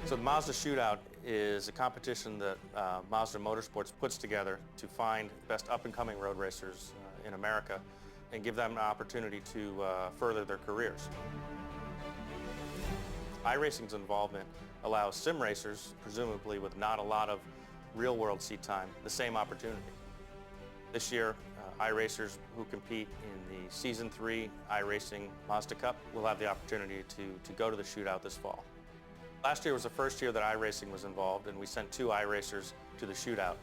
So the Mazda Shootout is a competition that Mazda Motorsports puts together to find best up-and-coming road racers in America and give them an opportunity to further their careers. iRacing's involvement allows sim racers, presumably with not a lot of real-world seat time, the same opportunity. This year, iRacers who compete in the Season 3 iRacing Mazda Cup will have the opportunity to go to the shootout this fall. Last year was the first year that iRacing was involved, and we sent 2 iRacers to the shootout.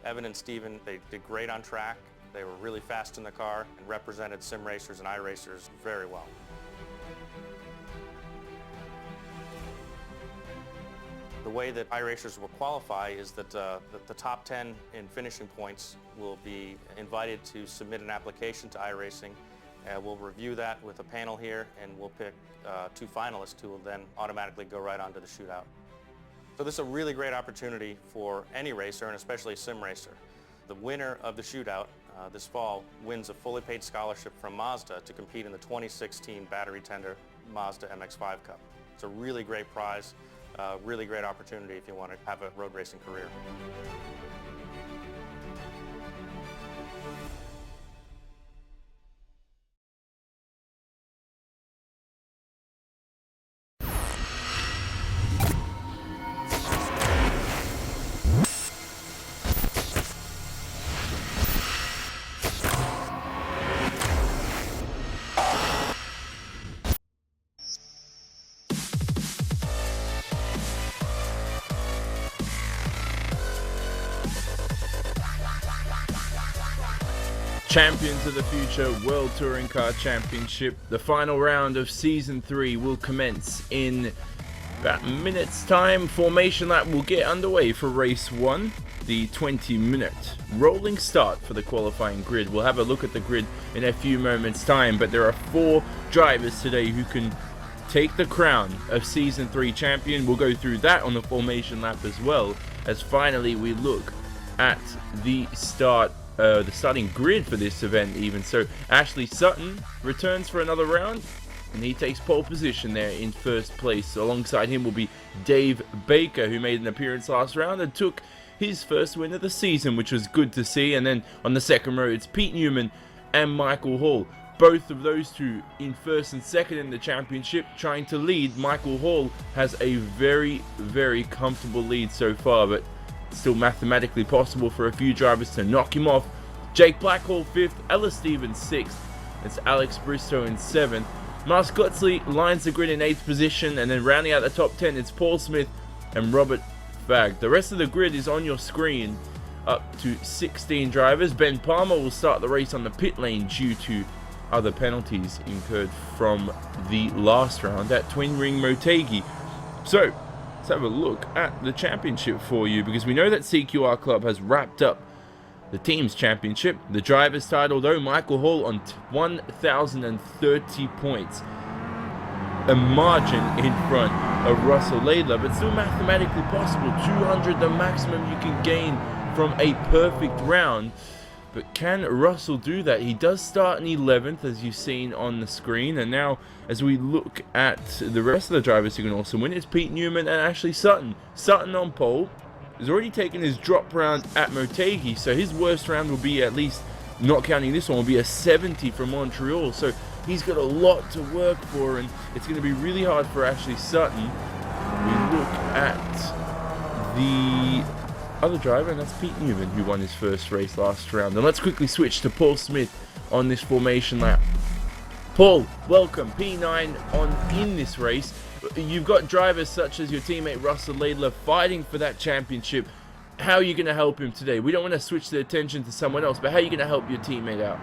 Evan and Steven, they did great on track. They were really fast in the car and represented sim racers and iRacers very well. The way that iRacers will qualify is that the top 10 in finishing points will be invited to submit an application to iRacing. We'll review that with a panel here, and we'll pick 2 finalists who will then automatically go right onto the shootout. So this is a really great opportunity for any racer, and especially a sim racer. The winner of the shootout this fall wins a fully paid scholarship from Mazda to compete in the 2016 Battery Tender Mazda MX-5 Cup. It's a really great prize. Really great opportunity if you want to have a road racing career. Champions of the Future World Touring Car Championship. The final round of Season 3 will commence in about a minute's time. Formation lap will get underway for Race 1. The 20-minute rolling start for the qualifying grid. We'll have a look at the grid in a few moments' time, but there are 4 drivers today who can take the crown of Season 3 champion. We'll go through that on the formation lap as well, as finally we look at the starting grid for this event even. So Ashley Sutton returns for another round, and he takes pole position there in first place. Alongside him will be Dave Baker, who made an appearance last round and took his first win of the season, which was good to see. And then on the second row, it's Pete Newman and Michael Hall. Both of those two in first and second in the championship, trying to lead. Michael Hall has a very, very comfortable lead so far, but still mathematically possible for a few drivers to knock him off. Jake Blackhall 5th, Ella Stevens 6th, it's Alex Bristow in 7th. Mars Gotsley lines the grid in 8th position, and then rounding out the top 10 it's Paul Smith and Robert Fagg. The rest of the grid is on your screen, up to 16 drivers. Ben Palmer will start the race on the pit lane due to other penalties incurred from the last round at Twin Ring Motegi. So let's have a look at the championship for you, because we know that CQR Club has wrapped up the team's championship. The driver's title, though, Michael Hall on 1,030 points. A margin in front of Russell Laidler, but still mathematically possible. 200, the maximum you can gain from a perfect round. But can Russell do that? He does start in 11th, as you've seen on the screen. And now, as we look at the rest of the drivers who can also win, it's Pete Newman and Ashley Sutton. Sutton on pole. He's already taken his drop round at Motegi, so his worst round will be, at least not counting this one, will be a 70 from Montreal. So he's got a lot to work for, and it's going to be really hard for Ashley Sutton. We look at the other driver, and that's Pete Newman, who won his first race last round. And let's quickly switch to Paul Smith on this formation lap. Paul, welcome, P9 on in this race. You've got drivers such as your teammate Russell Laidler fighting for that championship. How are you going to help him today? We don't want to switch the attention to someone else, but how are you going to help your teammate out?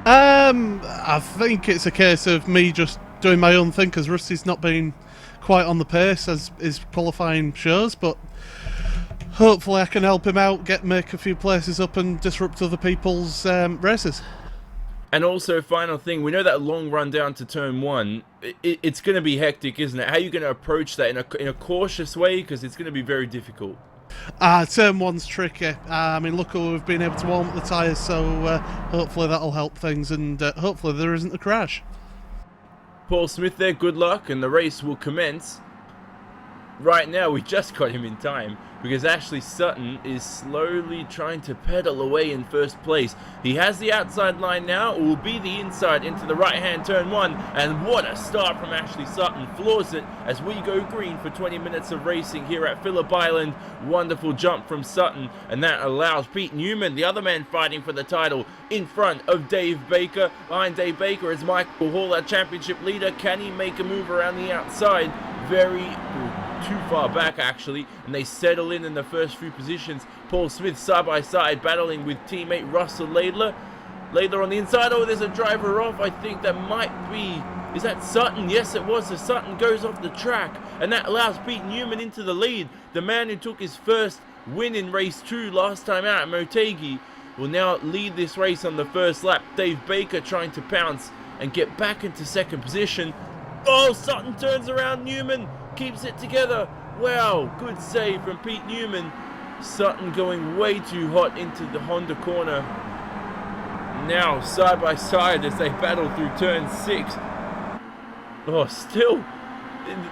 I think it's a case of me just doing my own thing, because Rusty's not been quite on the pace as his qualifying shows, but hopefully I can help him out, make a few places up and disrupt other people's races. And also, final thing, we know that long run down to turn 1, it's going to be hectic, isn't it? How are you going to approach that in a cautious way? Because it's going to be very difficult. Turn 1's tricky. I mean, luckily we've been able to warm up the tyres, so hopefully that'll help things, and hopefully there isn't a crash. Paul Smith there, good luck, and the race will commence right now we just got him in time because Ashley Sutton is slowly trying to pedal away in first place. He has the outside line now. It will be the inside into the right-hand turn 1. And what a start from Ashley Sutton. Floors it as we go green for 20 minutes of racing here at Phillip Island. Wonderful jump from Sutton. And that allows Pete Newman, the other man fighting for the title, in front of Dave Baker. Behind Dave Baker is Michael Hall, our championship leader. Can he make a move around the outside? Too far back actually, and they settle in the first few positions. Paul Smith side by side battling with teammate Russell Laidler. Laidler on the inside. Oh, there's a driver off. I think that might be, is that Sutton? Yes, it was. So Sutton goes off the track, and that allows Pete Newman into the lead. The man who took his first win in race 2 last time out at Motegi will now lead this race on the first lap. Dave Baker trying to pounce and get back into second position. Oh, Sutton turns around. Newman keeps it together. Wow, good save from Pete Newman. Sutton going way too hot into the Honda corner. Now side by side as they battle through turn 6. Oh, still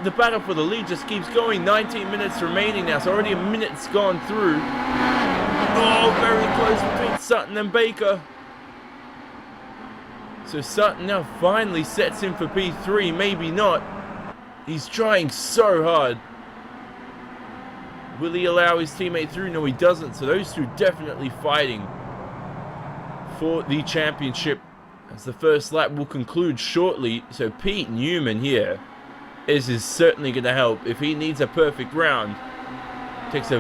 the battle for the lead just keeps going. 19 minutes remaining now, so already a minute's gone through. Oh, very close between Sutton and Baker. So Sutton now finally sets in for P3, maybe not. He's trying so hard. Will he allow his teammate through? No, he doesn't. So those two definitely fighting for the championship as the first lap will conclude shortly. So Pete Newman here is certainly going to help if he needs a perfect round. Takes a,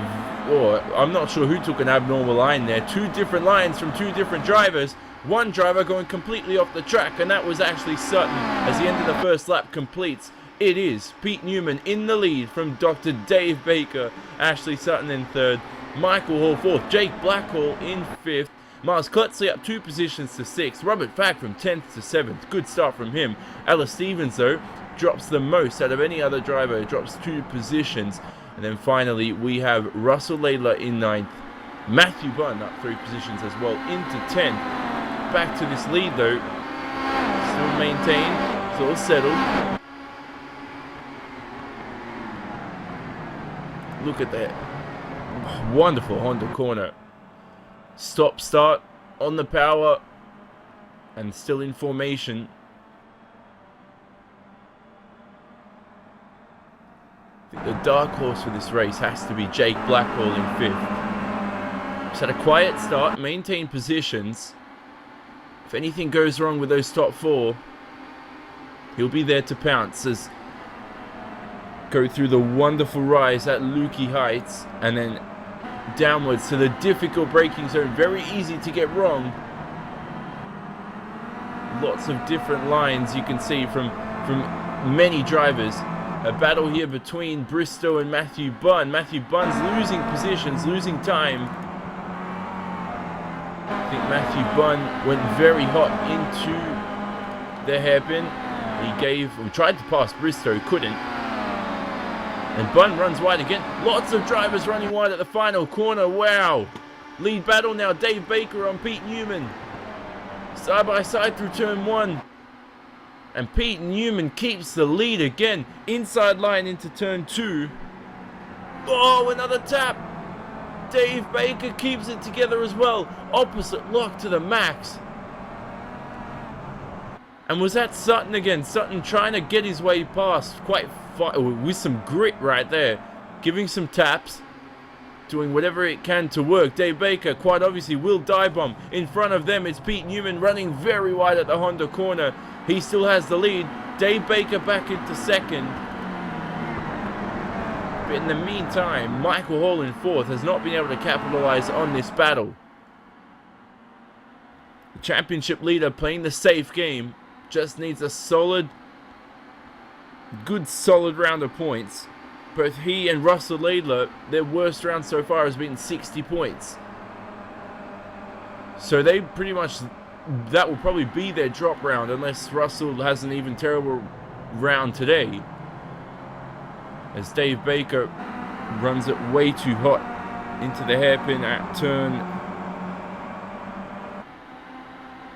I'm not sure who took an abnormal line there. 2 different lines from 2 different drivers. One driver going completely off the track, and that was actually Sutton as the end of the first lap completes. It is Pete Newman in the lead from Dr. Dave Baker. Ashley Sutton in 3rd. Michael Hall 4th. Jake Blackhall in 5th. Miles Clutsley up 2 positions to 6th. Robert Fack from 10th to 7th. Good start from him. Alice Stevens, though, drops the most out of any other driver. Drops 2 positions. And then finally, we have Russell Laidler in 9th. Matthew Bunn up 3 positions as well into 10th. Back to this lead, though. Still maintained. It's all settled. Look at that. Wonderful Honda corner. Stop start on the power and still in formation. I think the dark horse for this race has to be Jake Blackwell in 5th. He's had a quiet start, maintained positions. If anything goes wrong with those top 4, he'll be there to pounce as go through the wonderful rise at Lukey Heights and then downwards to the difficult braking zone. Very easy to get wrong. Lots of different lines you can see from many drivers. A battle here between Bristow and Matthew Bunn. Matthew Bunn's losing positions, losing time. I think Matthew Bunn went very hot into the hairpin. He tried to pass Bristow, couldn't. And Bunn runs wide again. Lots of drivers running wide at the final corner. Wow. Lead battle now. Dave Baker on Pete Newman. Side by side through turn 1. And Pete Newman keeps the lead again. Inside line into turn 2. Oh, another tap. Dave Baker keeps it together as well. Opposite lock to the max. And was that Sutton again? Sutton trying to get his way past quite far, with some grit right there. Giving some taps. Doing whatever it can to work. Dave Baker quite obviously will dive bomb. In front of them it's Pete Newman running very wide at the Honda corner. He still has the lead. Dave Baker back into 2nd. But in the meantime, Michael Hall in 4th has not been able to capitalize on this battle. The championship leader playing the safe game. Just needs a good solid round of points. Both he and Russell Laidler, their worst round so far has been 60 points. So they pretty much, that will probably be their drop round unless Russell has an even terrible round today. As Dave Baker runs it way too hot into the hairpin at turn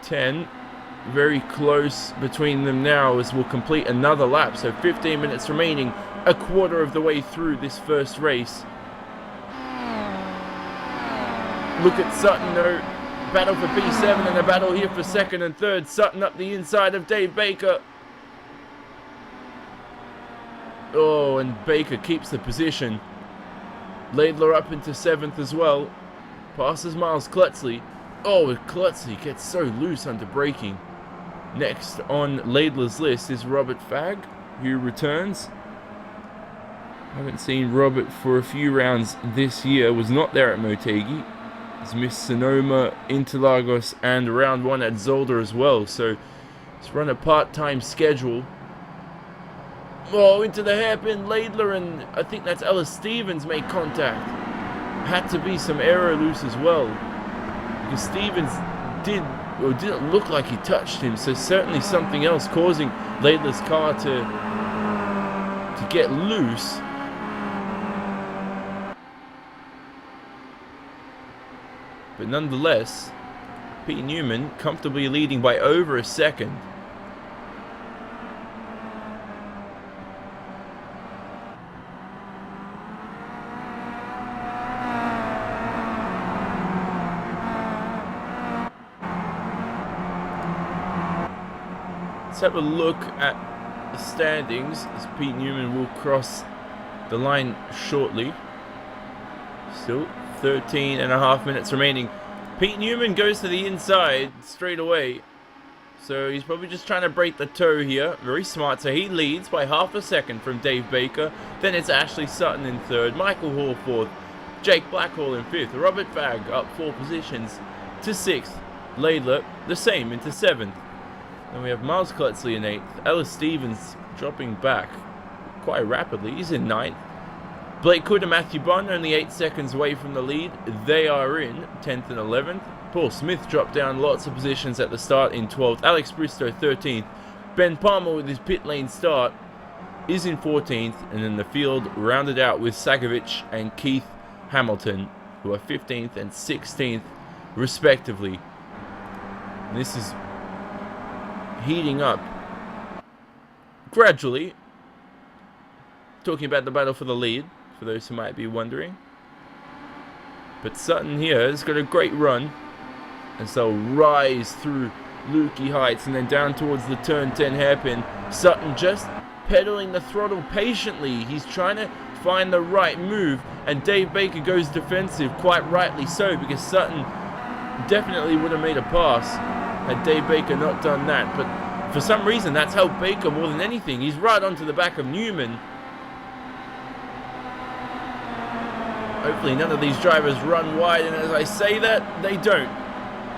10. Very close between them now as we'll complete another lap. So 15 minutes remaining. a quarter of the way through this first race. Look at Sutton though. Battle for P7 and a battle here for second and third. Sutton up the inside of Dave Baker. Oh, and Baker keeps the position. Laidler up into 7th as well. Passes Miles Klutzley. Oh, Klutzley gets so loose under braking. Next on Laidler's list is Robert Fagg, who returns. Haven't seen Robert for a few rounds this year. Was not there at Motegi. He's missed Sonoma, Interlagos, and round 1 at Zolder as well. So he's run a part-time schedule. Oh, into the hairpin, Laidler, and I think that's Ellis Stevens made contact. Had to be some aero loose as well, because Stevens didn't look like he touched him. So certainly something else causing Laidler's car to get loose. But nonetheless, Pete Newman comfortably leading by over a second. Let's have a look at the standings as Pete Newman will cross the line shortly. Still 13.5 minutes remaining. Pete Newman goes to the inside straight away. So he's probably just trying to break the toe here. Very smart. So he leads by half a second from Dave Baker. Then it's Ashley Sutton in 3rd. Michael Hall 4th. Jake Blackhall in 5th. Robert Fagg up 4 positions to 6th. Laidler the same into 7th. Then we have Miles Klutzley in 8th. Ellis Stevens dropping back quite rapidly. He's in 9th. Blake Hood and Matthew Bond only 8 seconds away from the lead. They are in 10th and 11th. Paul Smith dropped down lots of positions at the start in 12th. Alex Bristow 13th. Ben Palmer with his pit lane start is in 14th. And then the field rounded out with Sagovich and Keith Hamilton, who are 15th and 16th respectively. And this is heating up gradually. Talking about the battle for the lead, for those who might be wondering. But Sutton here has got a great run, as they'll rise through Lukey Heights and then down towards the turn 10 hairpin. Sutton just pedaling the throttle patiently. He's trying to find the right move, and Dave Baker goes defensive, quite rightly so, because Sutton definitely would have made a pass had Dave Baker not done that. But for some reason that's helped Baker more than anything. He's right onto the back of Newman. Hopefully none of these drivers run wide, and as I say that, they don't.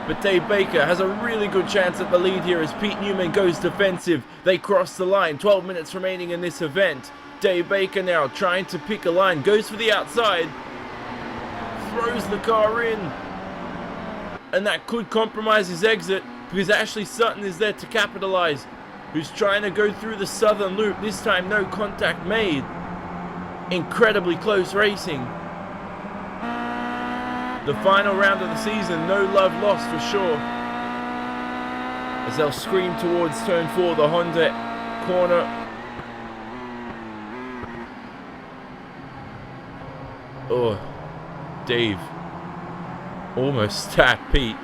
But Dave Baker has a really good chance at the lead here as Pete Newman goes defensive. They cross the line, 12 minutes remaining in this event. Dave Baker now trying to pick a line, goes for the outside, throws the car in, and that could compromise his exit because Ashley Sutton is there to capitalize, who's trying to go through the southern loop. This time no contact made. Incredibly close racing. The final round of the season, no love lost for sure. As they'll scream towards turn 4, the Honda corner. Oh, Dave almost tapped Pete.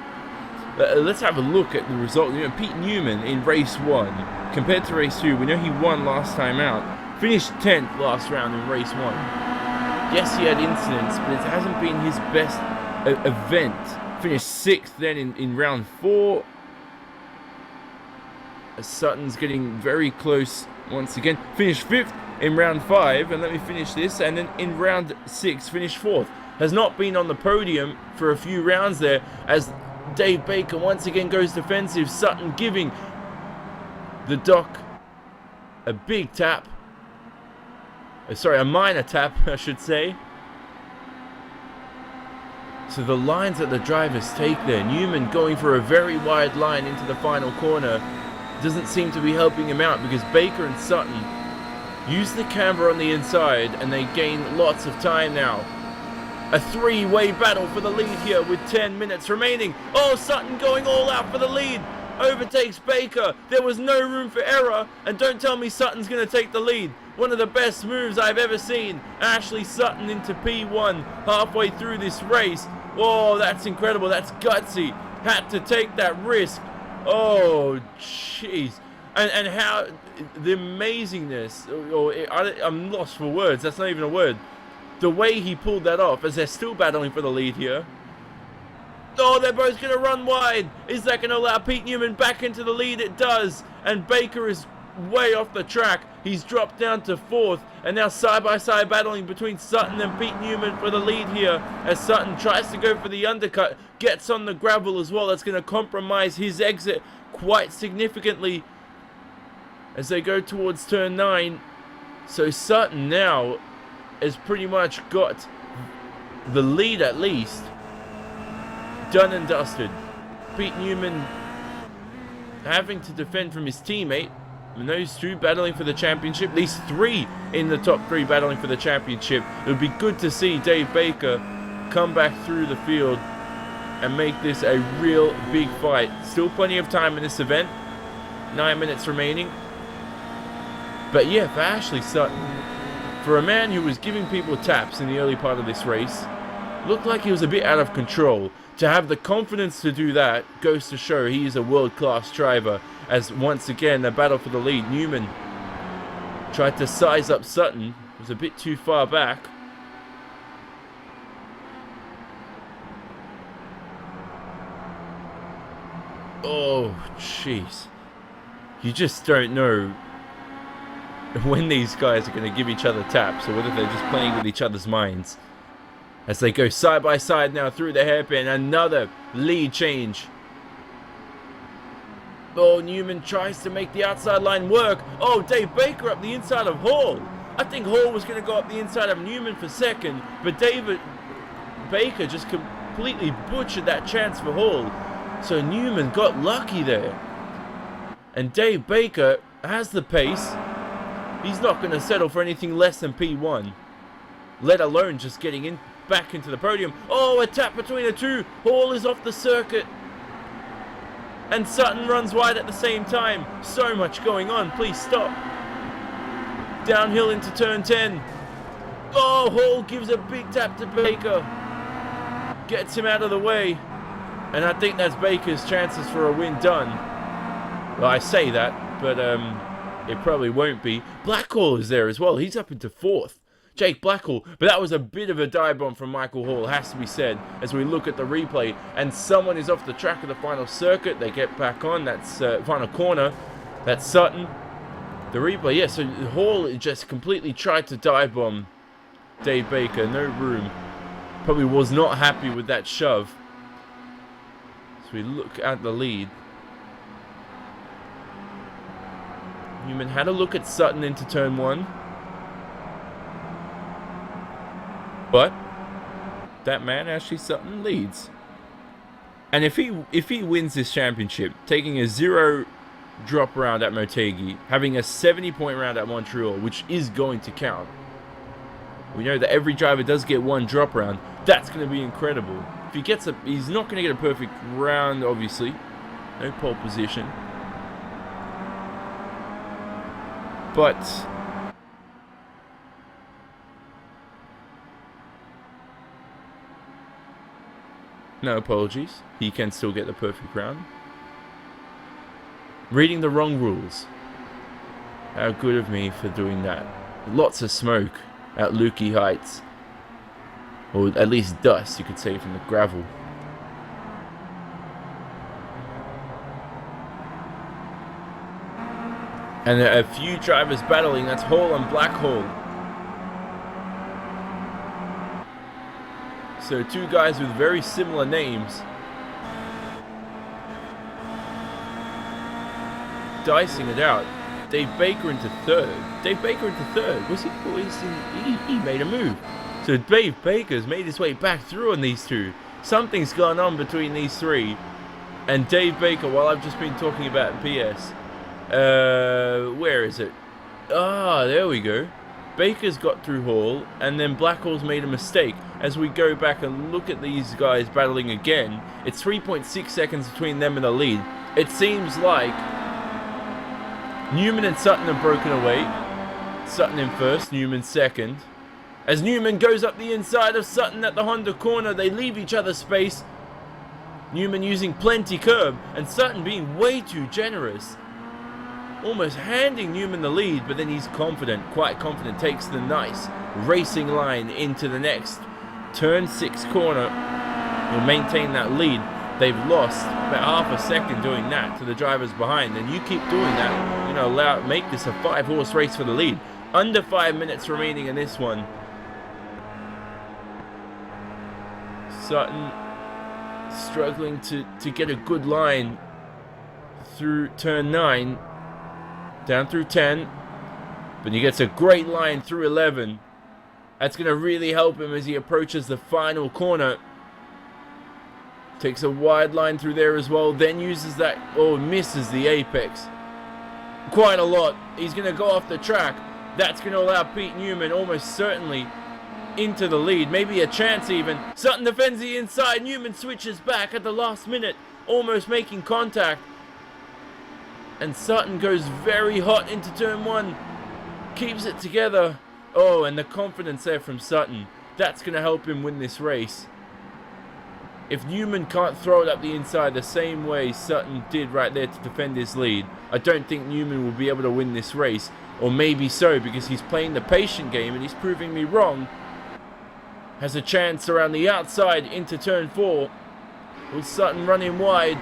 Let's have a look at the result. You know, Pete Newman in race 1 compared to race 2, we know he won last time out. Finished 10th last round in race 1. Yes, he had incidents, but it hasn't been his best event. Finished 6th then in round 4. As Sutton's getting very close once again. Finished 5th in round 5, and let me finish this, and then in round 6 finished 4th. Has not been on the podium for a few rounds there as Dave Baker once again goes defensive. Sutton giving the Doc a big tap. Sorry, a minor tap, I should say. So the lines that the drivers take there, Newman going for a very wide line into the final corner, doesn't seem to be helping him out because Baker and Sutton use the camber on the inside and they gain lots of time now. A three-way battle for the lead here with 10 minutes remaining. Oh, Sutton going all out for the lead. Overtakes Baker. There was no room for error, and don't tell me Sutton's going to take the lead. One of the best moves I've ever seen. Ashley Sutton into P1 halfway through this race. Oh, that's incredible. That's gutsy. Had to take that risk. Oh, jeez. And how the amazingness, I'm lost for words. That's not even a word. The way he pulled that off as they're still battling for the lead here. Oh, they're both going to run wide. Is that going to allow Pete Newman back into the lead? It does. And Baker is way off the track. He's dropped down to 4th. And now side-by-side battling between Sutton and Pete Newman for the lead here. As Sutton tries to go for the undercut. Gets on the gravel as well. That's going to compromise his exit quite significantly as they go towards turn 9. So Sutton now has pretty much got the lead at least. Done and dusted. Pete Newman having to defend from his teammate. And those two battling for the championship. At least 3 in the top 3 battling for the championship. It would be good to see Dave Baker come back through the field and make this a real big fight. Still plenty of time in this event. 9 minutes remaining. But yeah, for Ashley Sutton, for a man who was giving people taps in the early part of this race, looked like he was a bit out of control. To have the confidence to do that goes to show he is a world-class driver. As once again, the battle for the lead. Newman tried to size up Sutton. Was a bit too far back. Oh, jeez. You just don't know when these guys are going to give each other taps or whether they're just playing with each other's minds. As they go side by side now through the hairpin. Another lead change. Oh, Newman tries to make the outside line work. Oh, Dave Baker up the inside of Hall. I think Hall was going to go up the inside of Newman for second. But David Baker just completely butchered that chance for Hall. So Newman got lucky there. And Dave Baker has the pace. He's not going to settle for anything less than P1. Let alone just getting in back into the podium. Oh, a tap between the two. Hall is off the circuit. And Sutton runs wide at the same time. So much going on. Please stop. Downhill into turn 10. Oh, Hall gives a big tap to Baker. Gets him out of the way. And I think that's Baker's chances for a win done. Well, I say that, but it probably won't be. Blackhall is there as well. He's up into 4th. Jake Blackhall. But that was a bit of a dive bomb from Michael Hall, has to be said, as we look at the replay. And someone is off the track of the final circuit. They get back on. That's final corner. That's Sutton. The replay, yeah, so Hall just completely tried to dive bomb Dave Baker. No room. Probably was not happy with that shove. So we look at the lead. Newman had a look at Sutton into turn 1. But that man, Ashley Sutton, leads. And if he wins this championship, taking a 0 drop round at Motegi, having a 70-point round at Montreal, which is going to count. We know that every driver does get 1 drop round. That's going to be incredible. If he gets he's not going to get a perfect round, obviously. No pole position. But no apologies. He can still get the perfect round. Reading the wrong rules. How good of me for doing that. Lots of smoke at Lukey Heights. Or at least dust, you could say, from the gravel. And a few drivers battling. That's Hall and Blackhall. So 2 guys with very similar names. Dicing it out. Dave Baker into 3rd. Dave Baker into 3rd. Was he? He made a move. So Dave Baker's made his way back through on these 2. Something's gone on between these 3. And Dave Baker, while I've just been talking about PS. Where is it? Ah, there we go. Baker's got through Hall, and then Blackhall's made a mistake. As we go back and look at these guys battling again, it's 3.6 seconds between them and the lead. It seems like Newman and Sutton have broken away. Sutton in first, Newman second. As Newman goes up the inside of Sutton at the Honda corner, they leave each other space. Newman using plenty curb, and Sutton being way too generous. Almost handing Newman the lead, but then he's confident, quite confident, takes the nice racing line into the next turn 6 corner. He'll maintain that lead. They've lost about half a second doing that to the drivers behind, and you keep doing that, you know, make this a 5-horse race for the lead. Under 5 minutes remaining in this one. Sutton struggling to get a good line through turn 9, down through 10, but he gets a great line through 11. That's going to really help him as he approaches the final corner. Takes a wide line through there as well, then uses that, misses the apex quite a lot. He's going to go off the track. That's going to allow Pete Newman almost certainly into the lead, maybe a chance even. Sutton defends the inside, Newman switches back at the last minute, almost making contact. And Sutton goes very hot into turn 1, keeps it together. Oh, and the confidence there from Sutton, that's going to help him win this race. If Newman can't throw it up the inside the same way Sutton did right there to defend his lead, I don't think Newman will be able to win this race. Or maybe so, because he's playing the patient game and he's proving me wrong. Has a chance around the outside into turn 4. Will Sutton run him wide?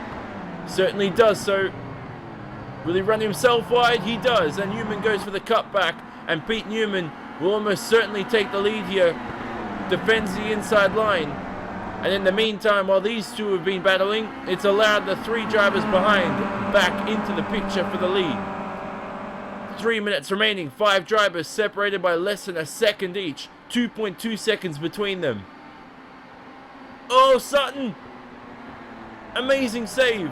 Certainly does so. Will he run himself wide? He does. And Newman goes for the cutback. And Pete Newman will almost certainly take the lead here. Defends the inside line. And in the meantime, while these two have been battling, it's allowed the 3 drivers behind back into the picture for the lead. 3 minutes remaining, 5 drivers separated by less than a second each. 2.2 seconds between them. Oh, Sutton! Amazing save.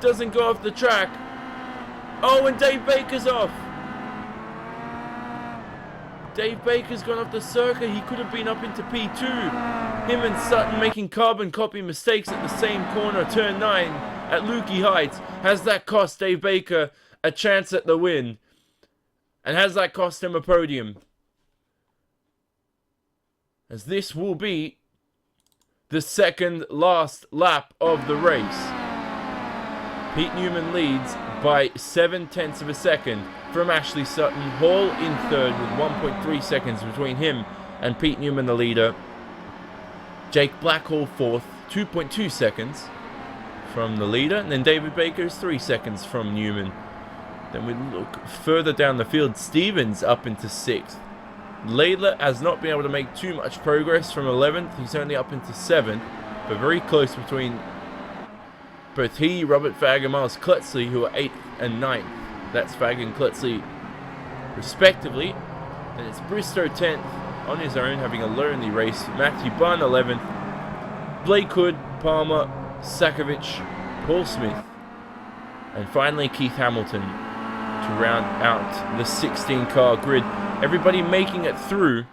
Doesn't go off the track. Oh, and Dave Baker's off. Dave Baker's gone off the circuit. He could have been up into P2. Him and Sutton making carbon copy mistakes at the same corner, turn 9 at Lukey Heights. Has that cost Dave Baker a chance at the win? And has that cost him a podium? As this will be the second last lap of the race. Pete Newman leads by 7/10 of a second from Ashley Sutton. Hall in third with 1.3 seconds between him and Pete Newman, the leader. Jake Blackhall fourth, 2.2 seconds from the leader. And then David Baker is 3 seconds from Newman. Then we look further down the field. Stevens up into 6th. Laidler has not been able to make too much progress from 11th. He's only up into 7th. But very close between both he, Robert Fagg, and Miles Clutsley, who are 8th and 9th. That's Fagg and Clutsley respectively. And it's Bristow 10th on his own, having a lonely race. Matthew Bunn 11th. Blake Hood, Palmer, Sakovic, Paul Smith, and finally Keith Hamilton to round out the 16-car grid. Everybody making it through,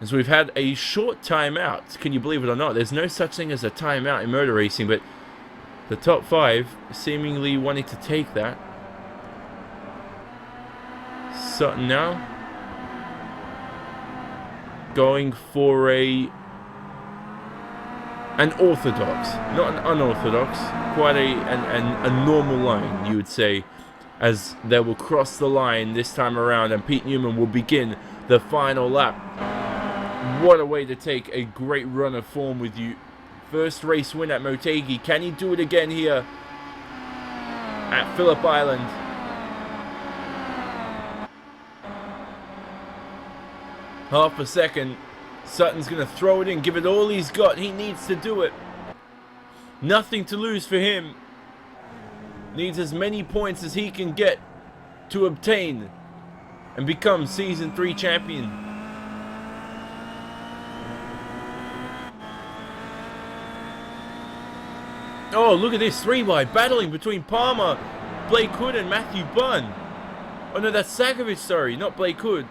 as we've had a short timeout. Can you believe it or not? There's no such thing as a timeout in motor racing, but the top 5 seemingly wanting to take that. Sutton now going for an orthodox, not an unorthodox, quite a normal line, you would say, as they will cross the line this time around, and Pete Newman will begin the final lap. What a way to take a great run of form with you. First race win at Motegi. Can he do it again here at Phillip Island? Half a second. Sutton's going to throw it in, give it all he's got. He needs to do it. Nothing to lose for him. Needs as many points as he can get to obtain and become Season 3 champion. Oh, look at this 3 wide battling between Palmer, Blake Hood, and Matthew Bunn. Oh no, that's Sakovic, sorry, not Blake Hood.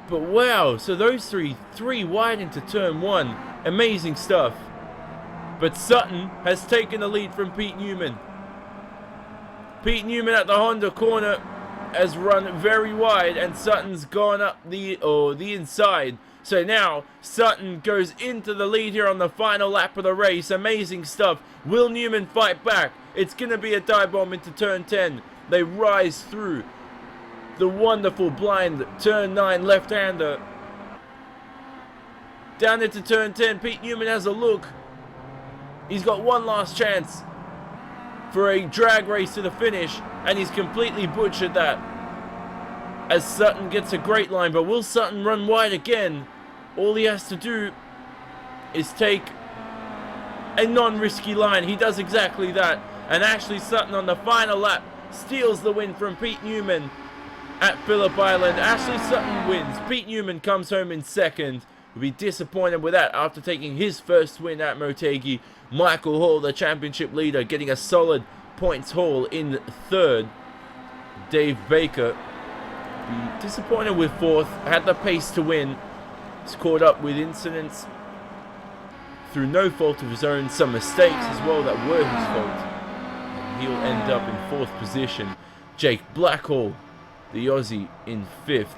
But wow, so those three wide into turn 1. Amazing stuff. But Sutton has taken the lead from Pete Newman. Pete Newman at the Honda corner has run very wide, and Sutton's gone up the inside. So now Sutton goes into the lead here on the final lap of the race. Amazing stuff. Will Newman fight back? It's going to be a dive bomb into turn 10. They rise through the wonderful blind turn 9 left-hander. Down into turn 10, Pete Newman has a look. He's got one last chance for a drag race to the finish, and he's completely butchered that as Sutton gets a great line. But will Sutton run wide again? All he has to do is take a non-risky line. He does exactly that, and Ashley Sutton on the final lap steals the win from Pete Newman at Phillip Island. Ashley Sutton wins. Pete Newman comes home in second. Will be disappointed with that after taking his first win at Motegi. Michael Hall, the championship leader, getting a solid points haul in third. Dave Baker be disappointed with fourth. Had the pace to win. He's caught up with incidents through no fault of his own. Some mistakes as well that were his fault. And he'll end up in fourth position. Jake Blackhall, the Aussie, in fifth.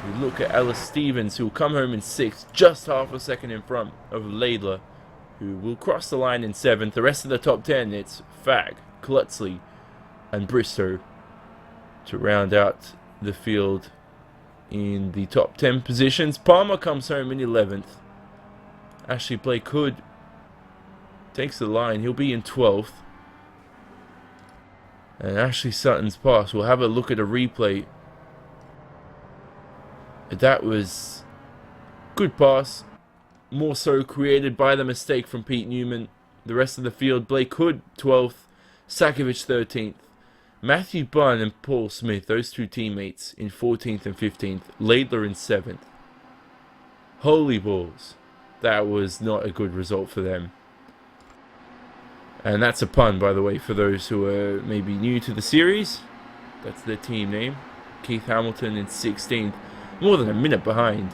We look at Ellis Stevens, who will come home in sixth, just half a second in front of Laidler, who will cross the line in seventh. The rest of the top 10, it's Fag, Klutzley, and Bristow to round out the field in the top 10 positions. Palmer comes home in 11th. Ashley Blake Hood takes the line. He'll be in 12th. And Ashley Sutton's pass, we'll have a look at a replay. That was good pass, more so created by the mistake from Pete Newman. The rest of the field, Blake Hood 12th, Sakovic 13th, Matthew Bunn and Paul Smith, those two teammates, in 14th and 15th, Laidler in 7th. Holy balls, that was not a good result for them. And that's a pun, by the way, for those who are maybe new to the series. That's their team name. Keith Hamilton in 16th. More than a minute behind.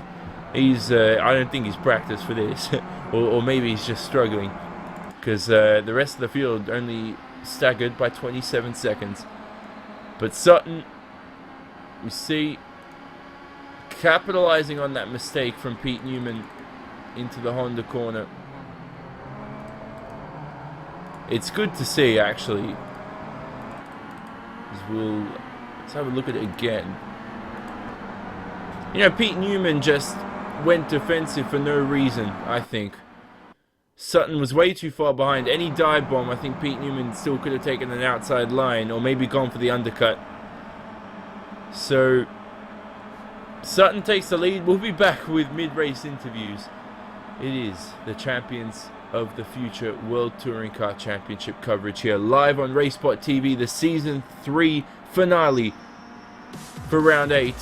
He's, I don't think he's practiced for this. or maybe he's just struggling. Because the rest of the field only staggered by 27 seconds. But Sutton, we see, capitalizing on that mistake from Pete Newman into the Honda corner. It's good to see, actually. Let's have a look at it again. You know, Pete Newman just went defensive for no reason, I think. Sutton was way too far behind. Any dive bomb, I think Pete Newman still could have taken an outside line or maybe gone for the undercut. So, Sutton takes the lead. We'll be back with mid-race interviews. It is the Champions of the Future World Touring Car Championship coverage here live on RaceSpotTV, the Season 3 finale for Round 8.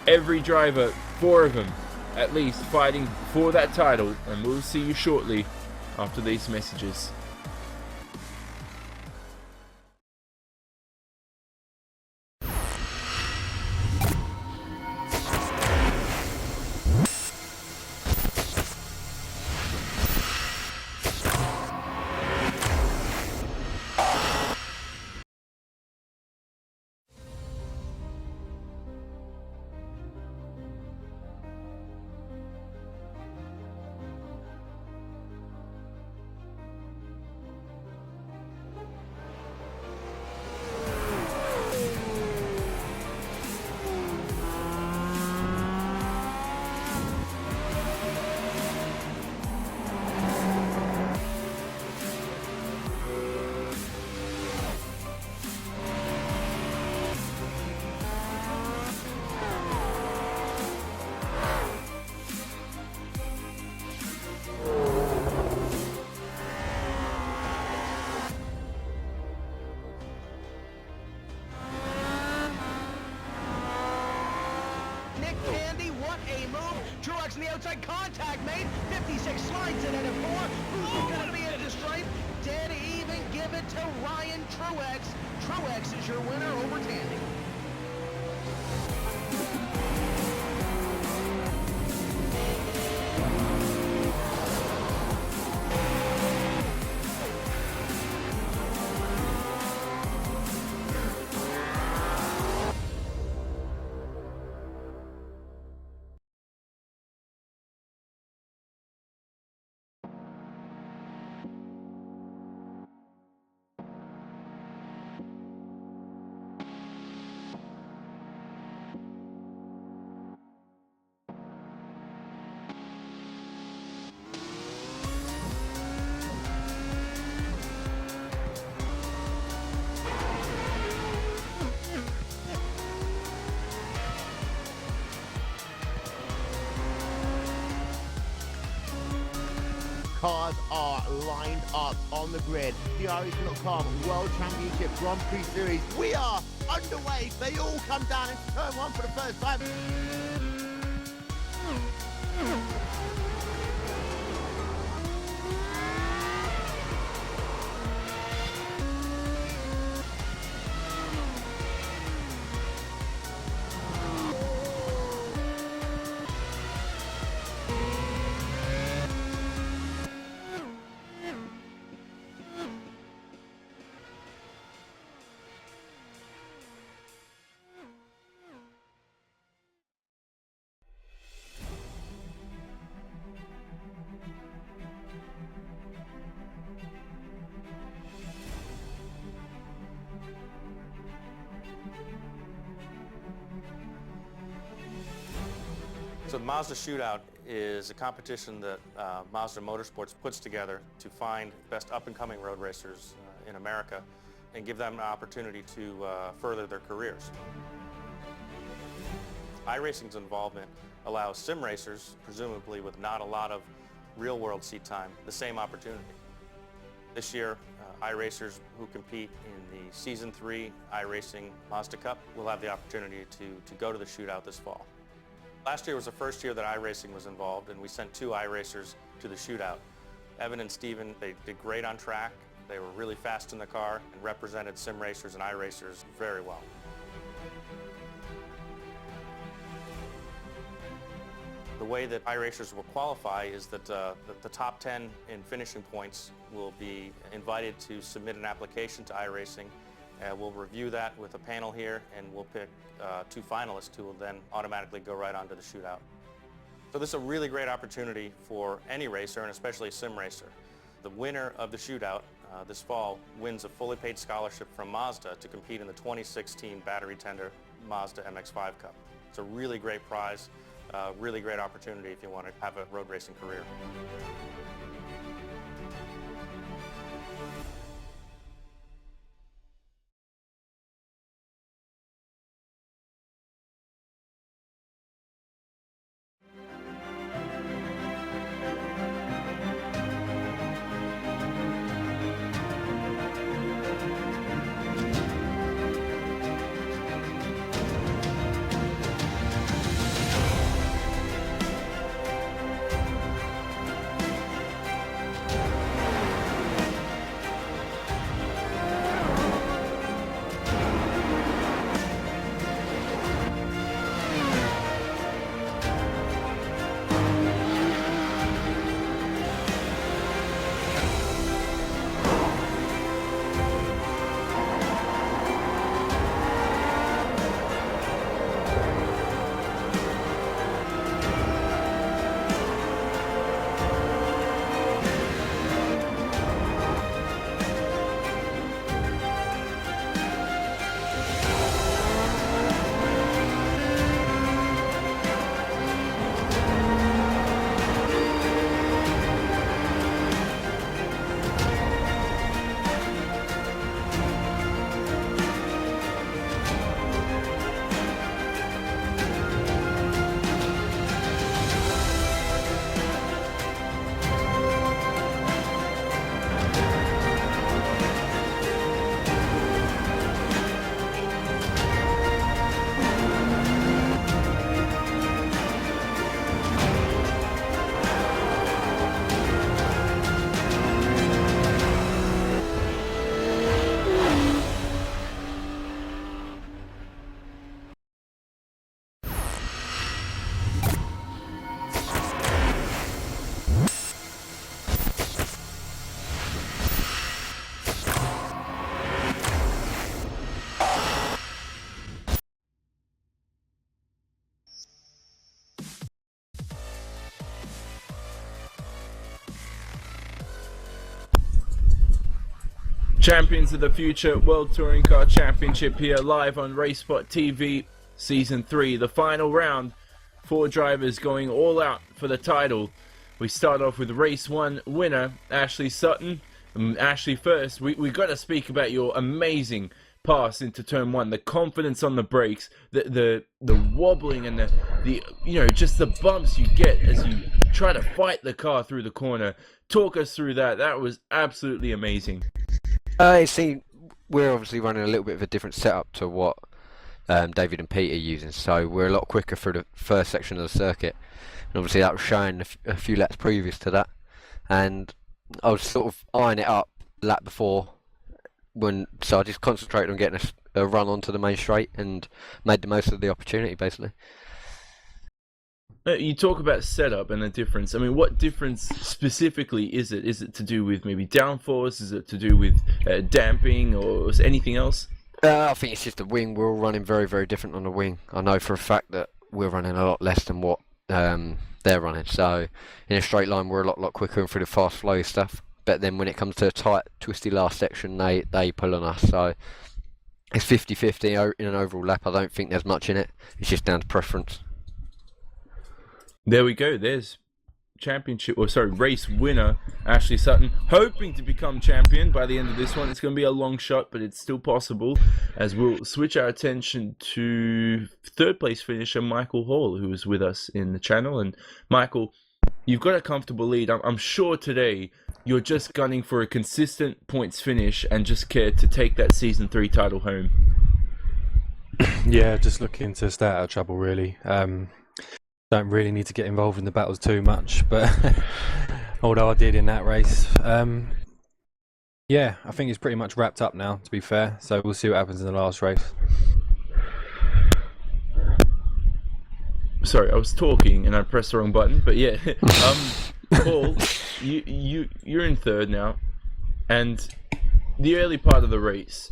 Every driver, 4 of them at least, fighting for that title, and we'll see you shortly after these messages. Truex in the outside, contact made. 56 slides in at a 4. Who's going to be into stripe? Dead even, give it to Ryan Truex. Truex is your winner over Tandy. cars are lined up on the grid. The RaceSpotTV World Championship Grand Prix Series. We are underway. They all come down into turn one for the first time. So the Mazda Shootout is a competition that Mazda Motorsports puts together to find best up-and-coming road racers in America and give them an opportunity to further their careers. iRacing's involvement allows sim racers, presumably with not a lot of real-world seat time, the same opportunity. This year, iRacers who compete in the Season 3 iRacing Mazda Cup will have the opportunity to go to the shootout this fall. Last year was the first year that iRacing was involved, and we sent 2 iRacers to the shootout. Evan and Steven, they did great on track. They were really fast in the car and represented sim racers and iRacers very well. The way that iRacers will qualify is that the top 10 in finishing points will be invited to submit an application to iRacing. We'll review that with a panel here, and we'll pick 2 finalists who will then automatically go right on to the shootout. So this is a really great opportunity for any racer, and especially a sim racer. The winner of the shootout this fall wins a fully paid scholarship from Mazda to compete in the 2016 Battery Tender Mazda MX-5 Cup. It's a really great prize, really great opportunity if you want to have a road racing career. Champions of the Future World Touring Car Championship here live on RaceSpotTV Season 3. The final round, 4 drivers going all out for the title. We start off with Race 1 winner, Ashley Sutton. Ashley, first, we got to speak about your amazing pass into Turn 1. The confidence on the brakes, the wobbling and just the bumps you get as you try to fight the car through the corner. Talk us through that. That was absolutely amazing. We're obviously running a little bit of a different setup to what David and Pete are using, so we're a lot quicker through the first section of the circuit. And obviously that was showing a few laps previous to that, and I was sort of eyeing it up lap before, so I just concentrated on getting a run onto the main straight and made the most of the opportunity, basically. You talk about setup and the difference. I mean, what difference specifically is it? Is it to do with maybe downforce? Is it to do with damping, or is anything else? I think it's just the wing. We're all running very, very different on the wing. I know for a fact that we're running a lot less than what they're running. So in a straight line, we're a lot quicker and through the fast flow stuff. But then when it comes to a tight, twisty last section, they pull on us. So it's 50-50 in an overall lap. I don't think there's much in it. It's just down to preference. There we go. There's race winner Ashley Sutton, hoping to become champion by the end of this one. It's going to be a long shot, but it's still possible, as we'll switch our attention to third place finisher Michael Hall, who was with us in the channel. And Michael, you've got a comfortable lead. I'm sure today you're just gunning for a consistent points finish and just care to take that Season 3 title home. Yeah, just looking to stay out of trouble, really. Don't really need to get involved in the battles too much, but although I did in that race, yeah, I think it's pretty much wrapped up now, to be fair. So we'll see what happens in the last race. Sorry, I was talking and I pressed the wrong button, but yeah. Paul, you're in third now, and the early part of the race,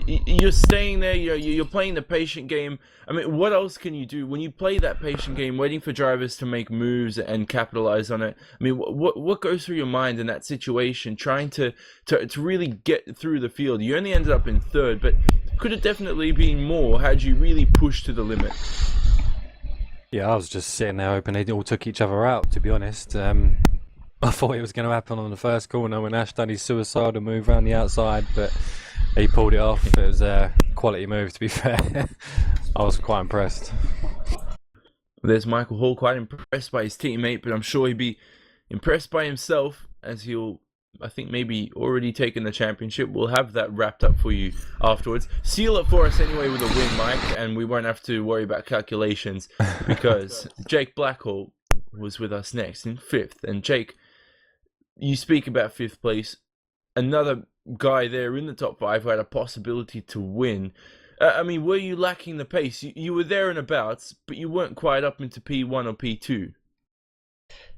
you're staying there. You're playing the patient game. I mean, what else can you do when you play that patient game, waiting for drivers to make moves and capitalize on it? I mean, what goes through your mind in that situation, trying to really get through the field? You only ended up in third, but could have definitely been more had you really pushed to the limit. Yeah, I was just sitting there hoping they all took each other out, to be honest. I thought it was going to happen on the first corner when Ash done his suicidal move around the outside, but he pulled it off. It was a quality move, to be fair. I was quite impressed. There's Michael Hall, quite impressed by his teammate, but I'm sure he'd be impressed by himself, as he'll, I think, maybe already taken the championship. We'll have that wrapped up for you afterwards. Seal it for us anyway with a win, Mike, and we won't have to worry about calculations, because Jake Blackhall was with us next in fifth. And Jake, you speak about fifth place. Another guy there in the top five who had a possibility to win. I mean, were you lacking the pace? You were there and abouts, but you weren't quite up into P1 or P2.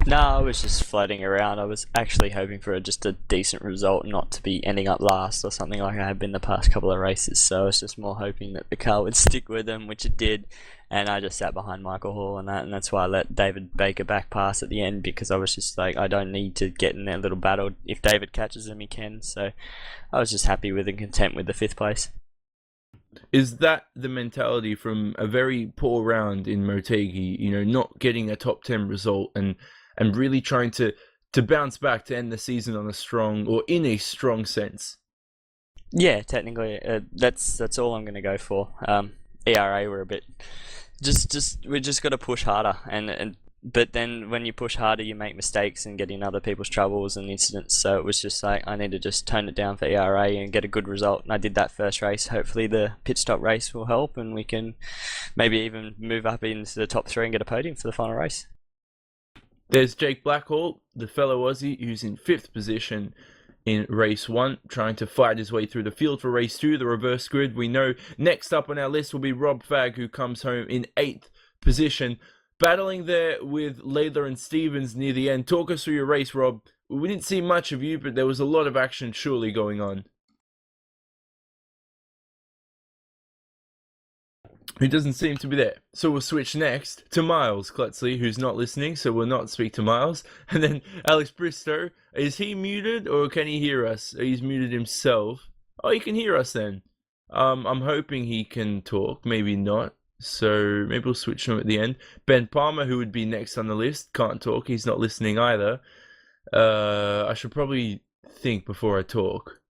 No, I was just floating around. I was actually hoping for just a decent result, not to be ending up last or something like I have been the past couple of races. So I was just more hoping that the car would stick with them, which it did. And I just sat behind Michael Hall and that's why I let David Baker back pass at the end, because I was just like, I don't need to get in that little battle. If David catches him, he can. So I was just happy with and content with the fifth place. Is that the mentality from a very poor round in Motegi, not getting a top 10 result and really trying to bounce back to end the season on a strong, or in a strong sense? Yeah, technically, that's all I'm going to go for. ERA were a bit, we just got to push harder, but then when you push harder, you make mistakes and get in other people's troubles and incidents. So it was just like, I need to just tone it down for ERA and get a good result. And I did that first race. Hopefully the pit stop race will help, and we can maybe even move up into the top 3 and get a podium for the final race. There's Jake Blackhall, the fellow Aussie who's in 5th position in race 1, trying to fight his way through the field for race 2, the reverse grid. We know next up on our list will be Rob Fagg, who comes home in 8th position, battling there with Layla and Stevens near the end. Talk us through your race, Rob. We didn't see much of you, but there was a lot of action surely going on. Who doesn't seem to be there. So we'll switch next to Miles Clutsley, who's not listening, so we'll not speak to Miles. And then Alex Bristow. Is he muted, or can he hear us? He's muted himself. Oh, he can hear us then. I'm hoping he can talk, maybe not. So maybe we'll switch him at the end. Ben Palmer, who would be next on the list, can't talk. He's not listening either. I should probably think before I talk.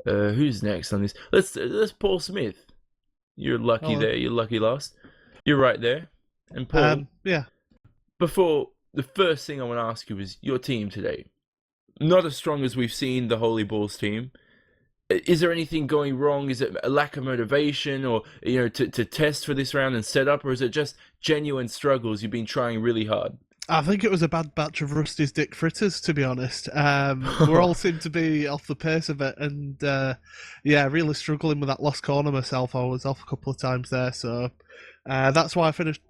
Who's next on this? Let's Paul Smith. You're lucky there. You're lucky last. You're right there. And Paul, Yeah. before, the first thing I want to ask you is your team today. Not as strong as we've seen the Holy Balls team. Is there anything going wrong? Is it a lack of motivation, or to test for this round and set up, or is it just genuine struggles? You've been trying really hard. I think it was a bad batch of Rusty's Dick Fritters, to be honest. We all seem to be off the pace of it, and really struggling with that lost corner myself. I was off a couple of times there, so that's why I finished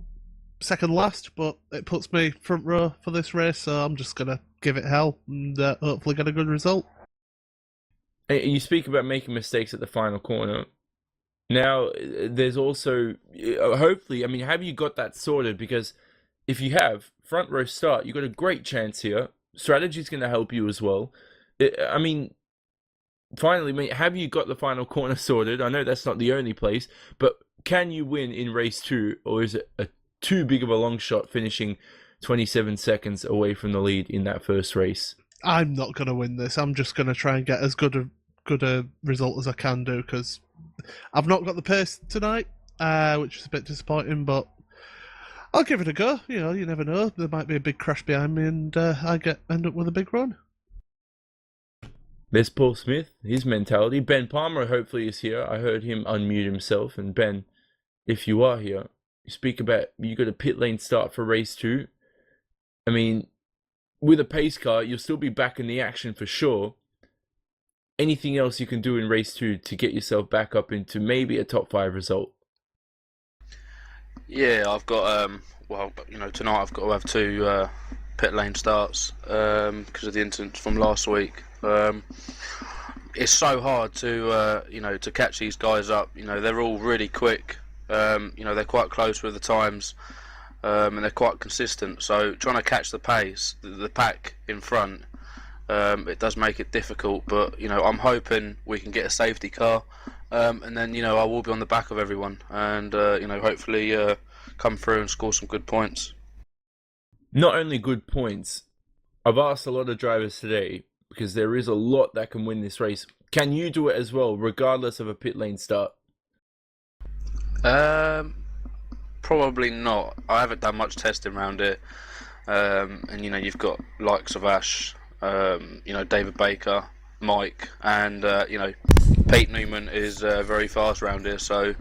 second last, but it puts me front row for this race, so I'm just going to give it hell and hopefully get a good result. You speak about making mistakes at the final corner. Now, there's also, hopefully, have you got that sorted? Because if you have, front row start, you've got a great chance here. Strategy's going to help you as well. Finally, have you got the final corner sorted? I know that's not the only place, but can you win in race 2, or is it too big of a long shot finishing 27 seconds away from the lead in that first race? I'm not going to win this. I'm just going to try and get as good a result as I can do, because I've not got the pace tonight, which is a bit disappointing, but I'll give it a go. You never know. There might be a big crash behind me and I end up with a big run. There's Paul Smith, his mentality. Ben Palmer hopefully is here. I heard him unmute himself. And Ben, if you are here, you speak about you got a pit lane start for race 2. With a pace car, you'll still be back in the action for sure. Anything else you can do in race 2 to get yourself back up into maybe a top 5 result? Yeah, I've got tonight I've got to have 2 pit lane starts because of the incidents from last week. It's so hard to catch these guys up. They're all really quick. They're quite close with the times. And they're quite consistent, so trying to catch the pace, the pack in front, it does make it difficult, but I'm hoping we can get a safety car, and then I will be on the back of everyone, and hopefully come through and score some good points. Not only good points, I've asked a lot of drivers today, because there is a lot that can win this race. Can you do it as well, regardless of a pit lane start? Probably not. I haven't done much testing around it, and you've got likes of Ash, David Baker, Mike, and Pete Newman is very fast around here. So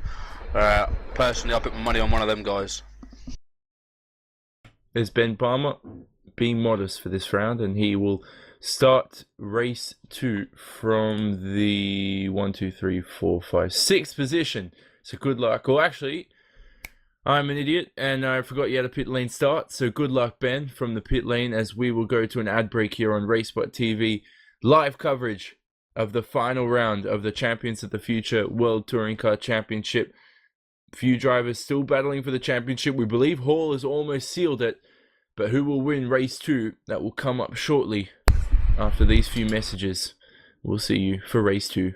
personally, I put my money on one of them guys. There's Ben Palmer being modest for this round, and he will start race 2 from the 6th position. So good luck. Well, actually, I'm an idiot, and I forgot you had a pit lane start, so good luck, Ben, from the pit lane, as we will go to an ad break here on RaceSpotTV. Live coverage of the final round of the Champions of the Future World Touring Car Championship. Few drivers still battling for the championship. We believe Hall has almost sealed it, but who will win race 2? That will come up shortly after these few messages. We'll see you for race 2.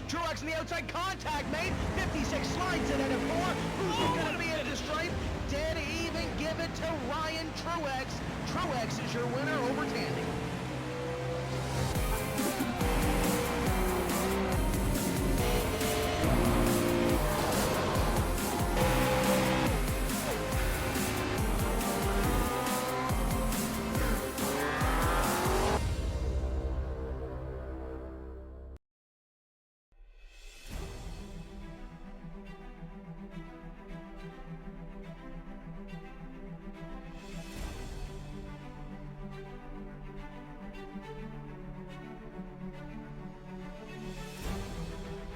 Truex in the outside, contact made. 56 slides in at a 4. Who's going to be into the stripe? Dead even, give it to Ryan Truex. Truex is your winner over Tandy.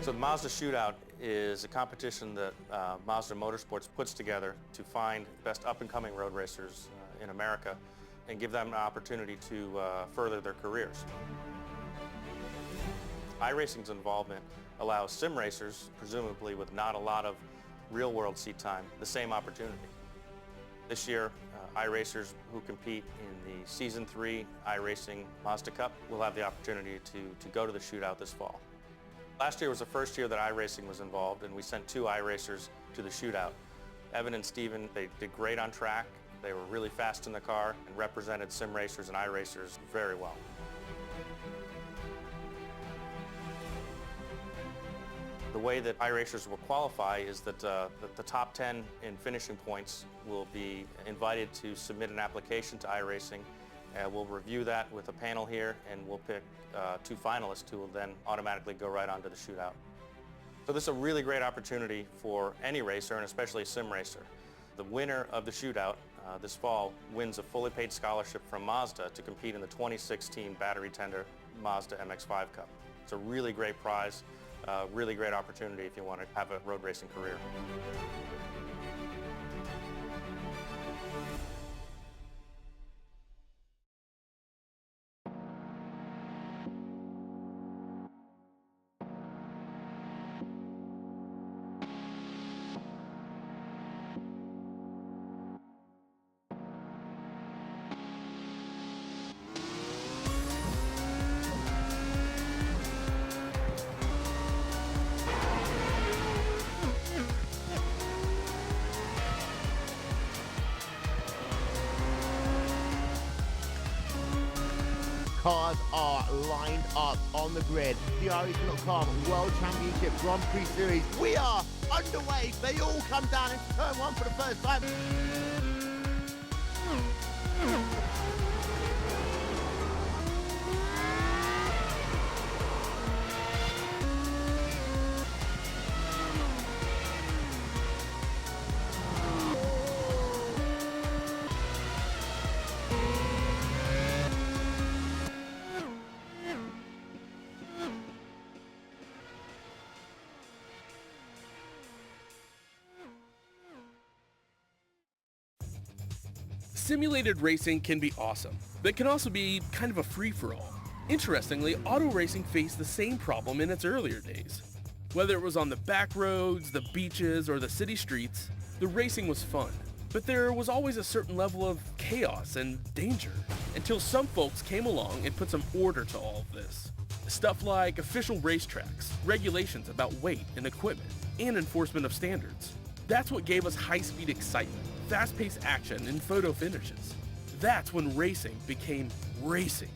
So the Mazda Shootout is a competition that Mazda Motorsports puts together to find best up-and-coming road racers in America and give them an opportunity to further their careers. iRacing's involvement allows sim racers, presumably with not a lot of real-world seat time, the same opportunity. This year, iRacers who compete in the Season 3 iRacing Mazda Cup will have the opportunity to go to the shootout this fall. Last year was the first year that iRacing was involved, and we sent 2 iRacers to the shootout. Evan and Steven, they did great on track. They were really fast in the car and represented sim racers and iRacers very well. The way that iRacers will qualify is that the top 10 in finishing points will be invited to submit an application to iRacing. We'll review that with a panel here, and we'll pick 2 finalists who will then automatically go right onto the shootout. So this is a really great opportunity for any racer, and especially a sim racer. The winner of the shootout this fall wins a fully paid scholarship from Mazda to compete in the 2016 Battery Tender Mazda MX-5 Cup. It's a really great prize, really great opportunity if you want to have a road racing career. Cars are lined up on the grid. The RaceSpotTV World Championship Grand Prix Series. We are underway. They all come down into turn 1 for the first time. Simulated racing can be awesome, but can also be kind of a free-for-all. Interestingly, auto racing faced the same problem in its earlier days. Whether it was on the back roads, the beaches, or the city streets, the racing was fun. But there was always a certain level of chaos and danger, until some folks came along and put some order to all of this. Stuff like official racetracks, regulations about weight and equipment, and enforcement of standards. That's what gave us high-speed excitement, fast-paced action, and photo finishes. That's when racing became racing.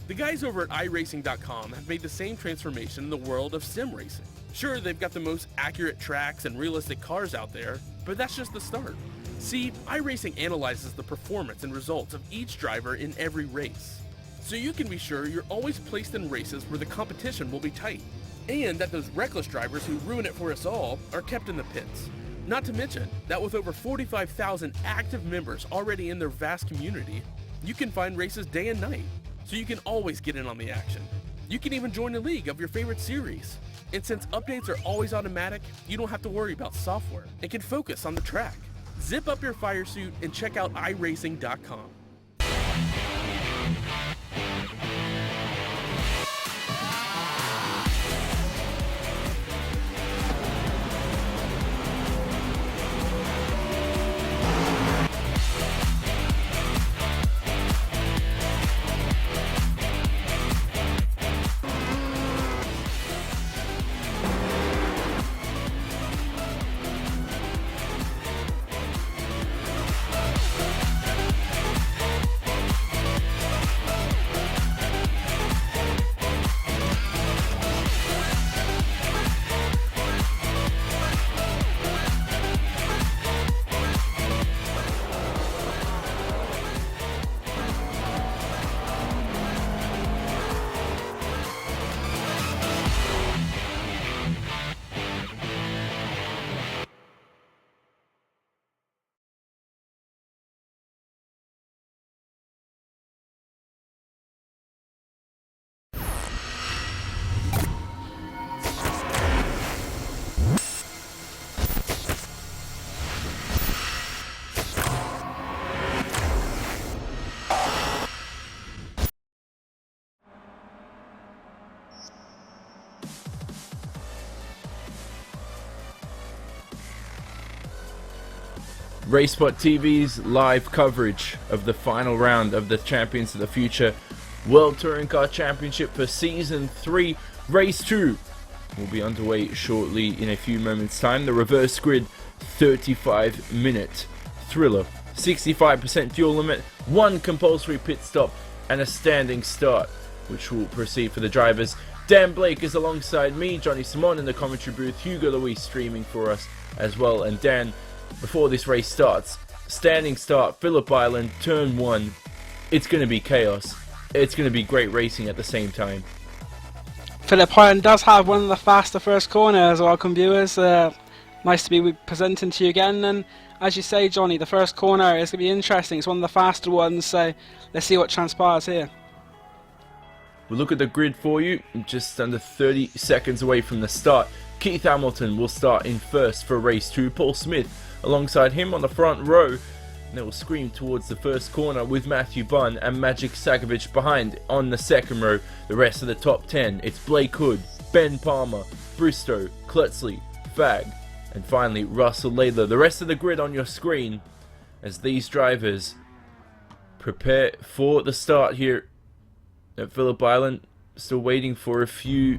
The guys over at iRacing.com have made the same transformation in the world of sim racing. Sure, they've got the most accurate tracks and realistic cars out there, but that's just the start. See, iRacing analyzes the performance and results of each driver in every race, so you can be sure you're always placed in races where the competition will be tight, and that those reckless drivers who ruin it for us all are kept in the pits. Not to mention that with over 45,000 active members already in their vast community, you can find races day and night, so you can always get in on the action. You can even join a league of your favorite series. And since updates are always automatic, you don't have to worry about software and can focus on the track. Zip up your fire suit and check out iRacing.com. RaceSpotTV's live coverage of the final round of the Champions of the Future World Touring Car Championship for Season 3. Race 2 will be underway shortly in a few moments' time. The reverse grid 35-minute thriller. 65% fuel limit, 1 compulsory pit stop, and a standing start, which will proceed for the drivers. Dan Blake is alongside me, Johnny Simon in the commentary booth, Hugo Luis streaming for us as well. And Dan, before this race starts, standing start, Phillip Island, turn 1. It's going to be chaos. It's going to be great racing at the same time. Phillip Island does have one of the faster first corners. Welcome viewers. Nice to be presenting to you again. And as you say, Johnny, the first corner is going to be interesting. It's one of the faster ones, so let's see what transpires here. We'll look at the grid for you, just under 30 seconds away from the start. Keith Hamilton will start in first for race 2. Paul Smith alongside him on the front row. And they will scream towards the first corner with Matthew Bunn and Magic Sakovic behind on the second row. The rest of the top 10, it's Blake Hood, Ben Palmer, Bristow, Klutzley, Fag, and finally Russell Laidler. The rest of the grid on your screen as these drivers prepare for the start here at Phillip Island. Still waiting for a few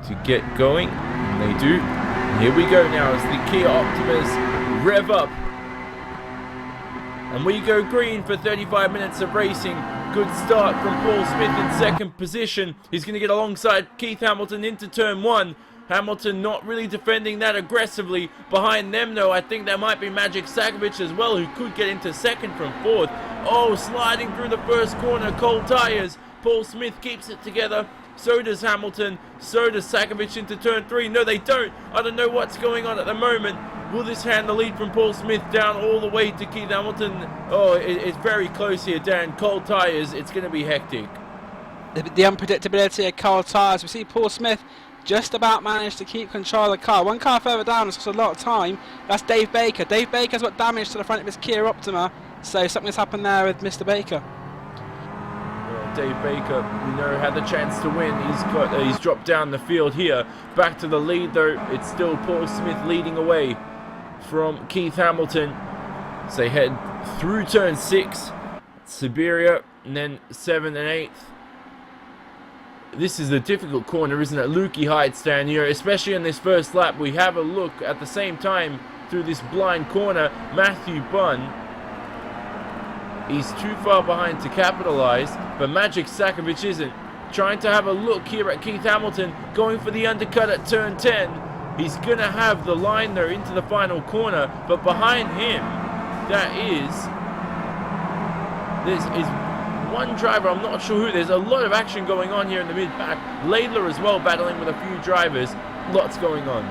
to get going, and they do. And here we go now as the Kia Optimas rev up. And we go green for 35 minutes of racing. Good start from Paul Smith in second position. He's going to get alongside Keith Hamilton into turn 1. Hamilton not really defending that aggressively. Behind them though, I think there might be Magic Sakovic as well, who could get into second from fourth. Oh, sliding through the first corner, cold tyres. Paul Smith keeps it together. So does Hamilton. So does Sakovic into turn 3. No, they don't. I don't know what's going on at the moment. Will this hand the lead from Paul Smith down all the way to Keith Hamilton? Oh, it's very close here, Dan. Cold tyres. It's going to be hectic. The unpredictability of cold tyres. We see Paul Smith just about managed to keep control of the car. One car further down has cost a lot of time. That's Dave Baker. Dave Baker's got damage to the front of his Kia Optima, so something's happened there with Mr. Baker. Well, Dave Baker, we know, had the chance to win. He's dropped down the field here. Back to the lead though. It's still Paul Smith leading away from Keith Hamilton. So they head through turn 6, Siberia, and then 7th and 8th. This is a difficult corner, isn't it? Lukey Heights down here, especially in this first lap. We have a look at the same time through this blind corner. Matthew Bunn, he's too far behind to capitalize, but Magic Sakovic isn't. Trying to have a look here at Keith Hamilton, going for the undercut at turn 10. He's going to have the line there into the final corner, but behind him, this is one driver, I'm not sure who. There's a lot of action going on here in the mid-pack. Laidler as well battling with a few drivers. Lots going on.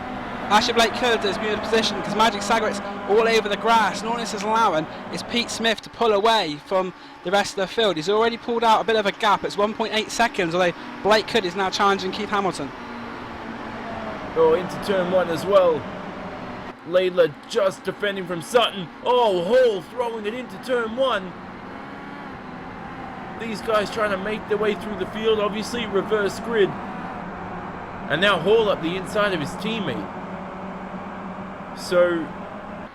Actually, Blake Hood is in a position because Magic Sagowit's all over the grass, and all this is allowing is Pete Smith to pull away from the rest of the field. He's already pulled out a bit of a gap. It's 1.8 seconds, although Blake Hood is now challenging Keith Hamilton. Oh, into turn 1 as well. Laidler just defending from Sutton. Oh, Hall throwing it into turn 1. These guys trying to make their way through the field, obviously reverse grid. And now Hall up the inside of his teammate. So,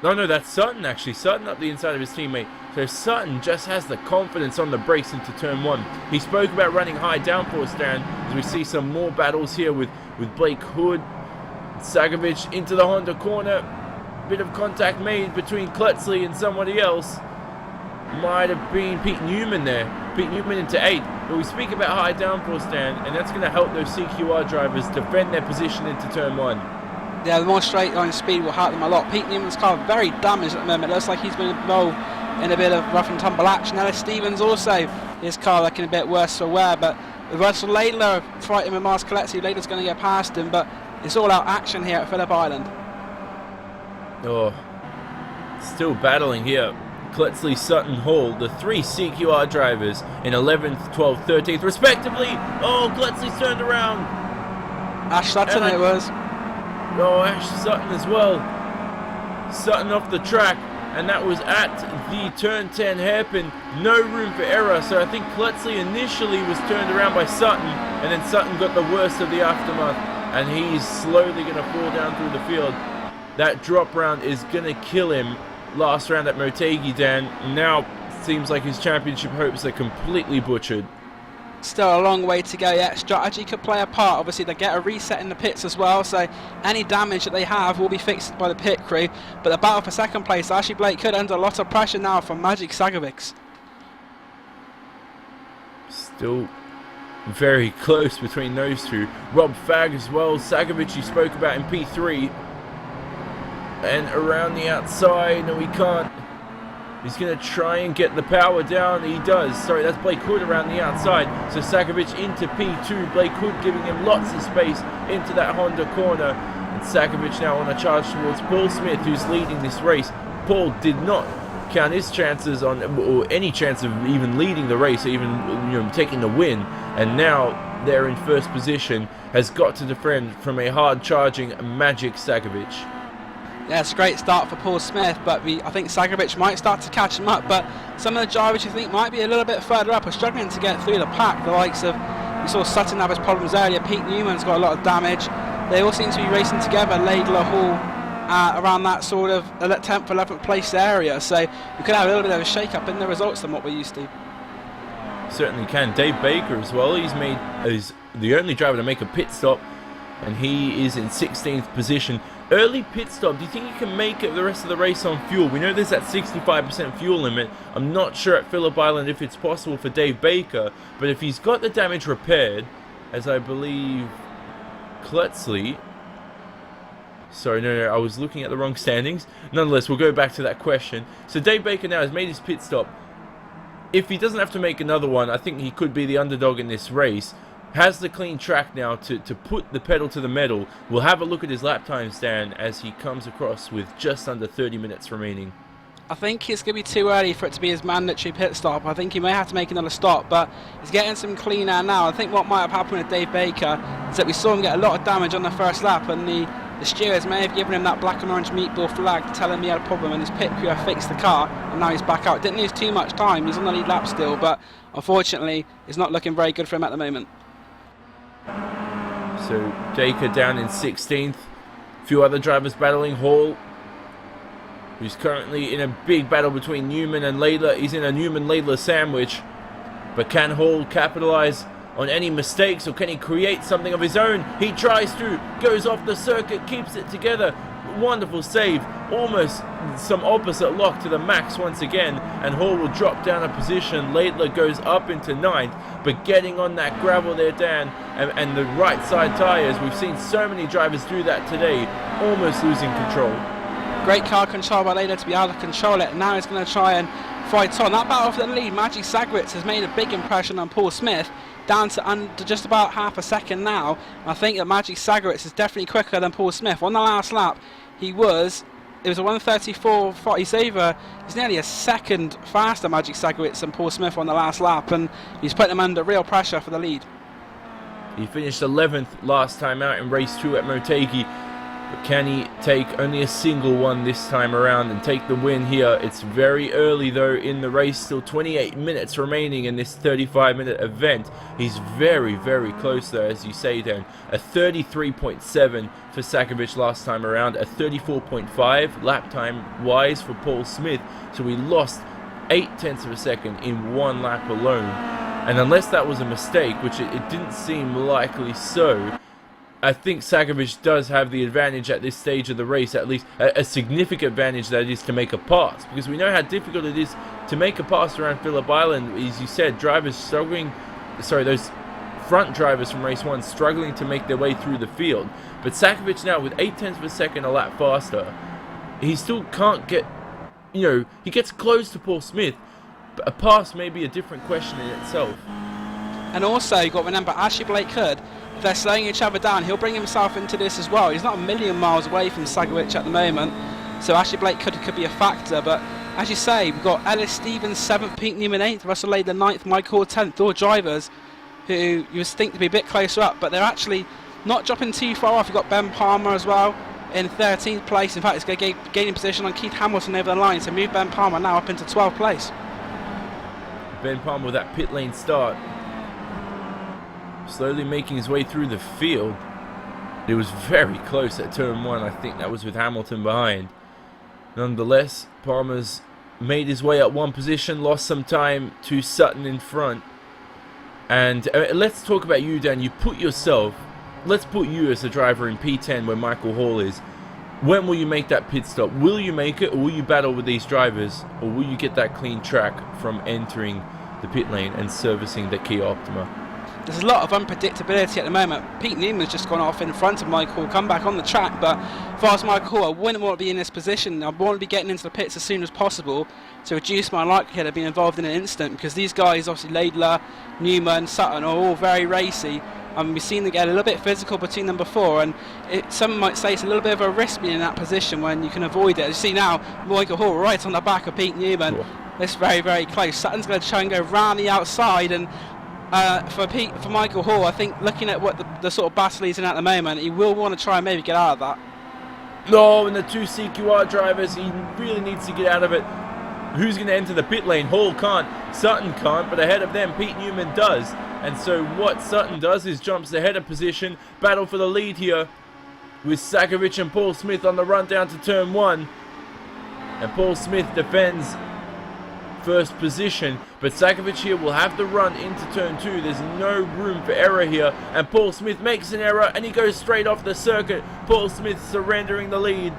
no, that's Sutton actually. Sutton up the inside of his teammate. So Sutton just has the confidence on the brakes into turn 1. He spoke about running high downforce down as we see some more battles here with Blake Hood. Sakovic into the Honda corner. Bit of contact made between Klutzley and somebody else. Might have been Pete Newman there. Pete Newman into 8th. But we speak about high downforce down, and that's going to help those CQR drivers defend their position into turn 1. Yeah, the more straight line speed will hurt them a lot. Pete Newman's car very damaged at the moment. It looks like he's been involved in a bit of rough and tumble action. Ellis Stevens also, his car looking a bit worse for wear. But with Russell Laidler fighting with Mars Coletti, Laidler's going to get past him. But it's all out action here at Phillip Island. Oh, still battling here. Klutzley, Sutton, Hall, the 3 CQR drivers in 11th, 12th, 13th respectively. Oh, Klutzley's turned around. Ash Sutton it was. Oh, Ash Sutton as well. Sutton off the track, and that was at the turn 10 hairpin. No room for error, so I think Klutzley initially was turned around by Sutton, and then Sutton got the worst of the aftermath, and he's slowly going to fall down through the field. That drop round is going to kill him. last round at Motegi, Dan. Now seems like his championship hopes are completely butchered. Still a long way to go yet. Strategy could play a part. Obviously, they get a reset in the pits as well, so any damage that they have will be fixed by the pit crew. But the battle for second place, Ashley Blake could under a lot of pressure now from Magic Sagovic. Still very close between those two. Rob Fagg as well. Sagovic you spoke about in P3. And around the outside, no he can't. He's going to try and get the power down. He does. Sorry, that's Blake Hood around the outside. So Sagovic into P2. Blake Hood giving him lots of space into that Honda corner. And Sagovic now on a charge towards Paul Smith, who's leading this race. Paul did not count his chances on, or any chance of even leading the race, or even taking the win. And now they're in first position. Has got to defend from a hard charging Magic Sagovic. Yeah, it's a great start for Paul Smith, but I think Sagovic might start to catch him up. But some of the drivers you think might be a little bit further up are struggling to get through the pack. The likes of, we saw Sutton have his problems earlier. Pete Newman's got a lot of damage. They all seem to be racing together. Laidlaw, Hall, around that sort of 10th, 11th place area. So we could have a little bit of a shake-up in the results than what we're used to. Certainly can. Dave Baker as well. He's the only driver to make a pit stop, and he is in 16th position. Early pit stop, do you think you can make it the rest of the race on fuel? We know there's that 65% fuel limit. I'm not sure at Phillip Island if it's possible for Dave Baker, but if he's got the damage repaired, as I believe Klutzley... Sorry, no, I was looking at the wrong standings. Nonetheless, we'll go back to that question. So Dave Baker now has made his pit stop. If he doesn't have to make another one, I think he could be the underdog in this race. Has the clean track now to put the pedal to the metal. We'll have a look at his lap time stand as he comes across with just under 30 minutes remaining. I think it's going to be too early for it to be his mandatory pit stop. I think he may have to make another stop, but he's getting some clean air now. I think what might have happened with Dave Baker is that we saw him get a lot of damage on the first lap, and the stewards may have given him that black and orange meatball flag to tell him he had a problem, and his pit crew have fixed the car, and now he's back out. Didn't lose too much time. He's on the lead lap still, but unfortunately it's not looking very good for him at the moment. So Baker down in 16th. A few other drivers battling. Hall, who's currently in a big battle between Newman and Laidlaw. He's in a Newman-Laidlaw sandwich. But can Hall capitalize on any mistakes, or can he create something of his own? He tries to, goes off the circuit, keeps it together. Wonderful save. Almost some opposite lock to the max once again, and Hall will drop down a position. Laidlaw goes up into 9th, but getting on that gravel there, Dan, and the right side tyres. We've seen so many drivers do that today, almost losing control. Great car control by Laidlaw to be able to control it. Now he's going to try and fight on. That battle for the lead, Magic Sagovic has made a big impression on Paul Smith, down to just about half a second now. I think that Magic Sagovic is definitely quicker than Paul Smith. On the last lap, it was a 1:34. He's nearly a second faster, Magic Sagovic, than Paul Smith on the last lap, and he's putting him under real pressure for the lead. He finished 11th last time out in race 2 at Motegi. But can he take only a single one this time around and take the win here? It's very early though in the race, still 28 minutes remaining in this 35-minute event. He's very, very close though, as you say, Dan. A 33.7 for Sagovic last time around, a 34.5 lap time wise for Paul Smith. So we lost 0.8 of a second in one lap alone. And unless that was a mistake, which it didn't seem likely so, I think Sagovic does have the advantage at this stage of the race, at least a significant advantage, that is to make a pass, because we know how difficult it is to make a pass around Phillip Island. As you said, drivers struggling, those front drivers from race 1 struggling to make their way through the field. But Sagovic now with 0.8 of a second a lap faster, he still can't get, he gets close to Paul Smith, but a pass may be a different question in itself. And also, you've got to remember, Ashley Blake Hood, if they're slowing each other down, he'll bring himself into this as well. He's not a million miles away from Sagovic at the moment, so Ashley Blake could be a factor. But as you say, we've got Ellis Stevens 7th, Pete Newman 8th, Russell Laidlaw 9th, Michael 10th, all drivers who you would think to be a bit closer up, but they're actually not dropping too far off. You've got Ben Palmer as well in 13th place. In fact, it's going to gaining position on Keith Hamilton over the line, so move Ben Palmer now up into 12th place. Ben Palmer with that pit lane start, slowly making his way through the field. It was very close at turn 1. I think that was with Hamilton behind. Nonetheless, Palmer's made his way up one position, lost some time to Sutton in front. And let's talk about you, Dan. You put yourself, let's put you as a driver in P10 where Michael Hall is. When will you make that pit stop? Will you make it, or will you battle with these drivers, or will you get that clean track from entering the pit lane and servicing the Kia Optima? There's a lot of unpredictability at the moment. Pete Newman's just gone off in front of Michael Hall, come back on the track, but as far as Michael Hall, I wouldn't want to be in this position. I want to be getting into the pits as soon as possible to reduce my likelihood of being involved in an incident, because these guys, obviously Laidler, Newman, Sutton, are all very racy. We've seen them get a little bit physical between them before, and some might say it's a little bit of a risk being in that position when you can avoid it. You see now, Michael Hall right on the back of Pete Newman. Cool. It's very, very close. Sutton's going to try and go round the outside, and for Michael Hall, I think looking at what the sort of battle he's in at the moment, he will want to try and maybe get out of that. No, and the two CQR drivers, he really needs to get out of it. Who's going to enter the pit lane? Hall can't, Sutton can't, but ahead of them, Pete Newman does. And so what Sutton does is jumps ahead of position, battle for the lead here with Sakovic and Paul Smith on the run down to turn 1. And Paul Smith defends first position, but Sakovic here will have the run into turn 2. There's no room for error here, and Paul Smith makes an error and he goes straight off the circuit. Paul Smith surrendering the lead.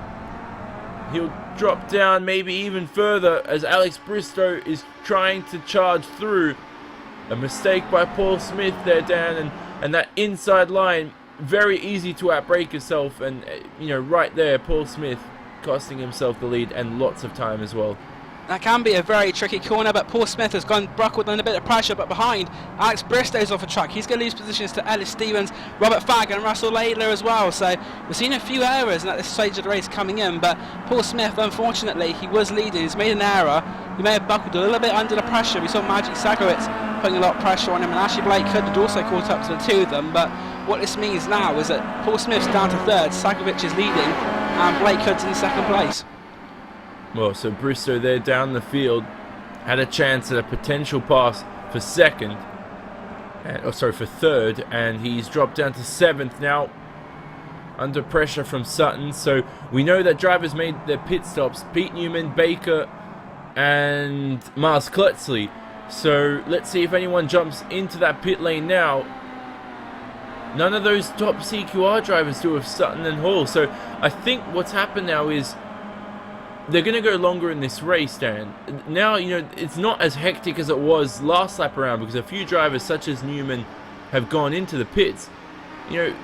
He'll drop down maybe even further as Alex Bristow is trying to charge through. A mistake by Paul Smith there, Dan, and that inside line, very easy to outbrake yourself, and you know, right there, Paul Smith costing himself the lead and lots of time as well. That can be a very tricky corner, but Paul Smith has gone buckled under a bit of pressure, but behind, Alex Bristow's off the track. He's going to lose positions to Ellis Stevens, Robert Fagg and Russell Laidler as well. So we've seen a few errors at this stage of the race coming in, but Paul Smith, unfortunately, he was leading. He's made an error. He may have buckled a little bit under the pressure. We saw Magic Sakowicz putting a lot of pressure on him, and Ashley Blake could have also caught up to the two of them, but what this means now is that Paul Smith's down to third, Sakovic is leading, and Blake Hood's in second place. Well, so Bristow there down the field had a chance at a potential pass for second, for third, and he's dropped down to 7th now under pressure from Sutton. So we know that drivers made their pit stops, Pete Newman, Baker and Miles Klutzley. So let's see if anyone jumps into that pit lane now. None of those top CQR drivers do with Sutton and Hall. So I think what's happened now is they're going to go longer in this race, Dan. Now, you know, it's not as hectic as it was last lap around because a few drivers such as Newman have gone into the pits. You know,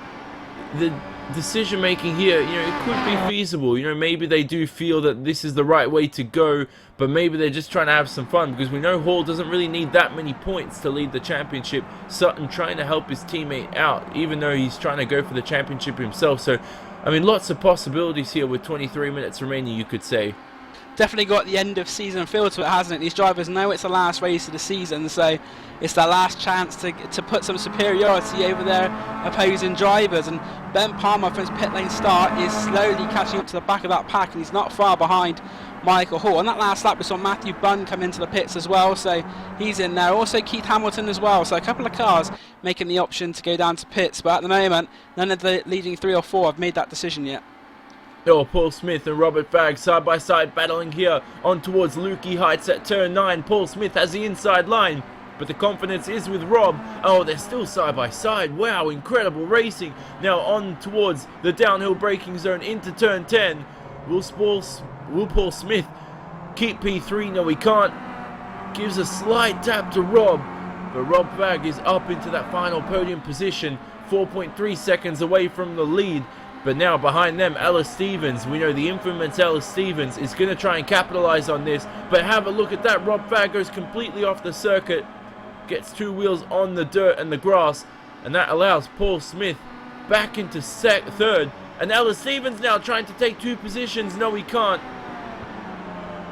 the decision making here, you know, it could be feasible. You know, maybe they do feel that this is the right way to go, but maybe they're just trying to have some fun because we know Hall doesn't really need that many points to lead the championship. Sutton trying to help his teammate out, even though he's trying to go for the championship himself. So I mean, lots of possibilities here with 23 minutes remaining, you could say. Definitely got the end of season feel to it, hasn't it? These drivers know it's the last race of the season, so it's their last chance to put some superiority over their opposing drivers. And Ben Palmer, from his pit lane start, is slowly catching up to the back of that pack, and he's not far behind Michael Hall. On that last lap, we saw Matthew Bunn come into the pits as well, so he's in there. Also Keith Hamilton as well, so a couple of cars making the option to go down to pits, but at the moment, none of the leading 3 or 4 have made that decision yet. Oh, Paul Smith and Robert Fagg side by side battling here on towards Lukey Heights at turn 9. Paul Smith has the inside line, but the confidence is with Rob. Oh, they're still side by side. Wow, incredible racing. Now on towards the downhill braking zone into turn 10. Will Paul Smith keep P3? No, he can't. Gives a slight tap to Rob, but Rob Fagg is up into that final podium position, 4.3 seconds away from the lead. But now behind them, Ellis Stevens. We know the infamous Ellis Stevens is going to try and capitalize on this. But have a look at that. Rob Fagg goes completely off the circuit. Gets 2 wheels on the dirt and the grass. And that allows Paul Smith back into third. And Ellis Stevens now trying to take 2 positions. No, he can't.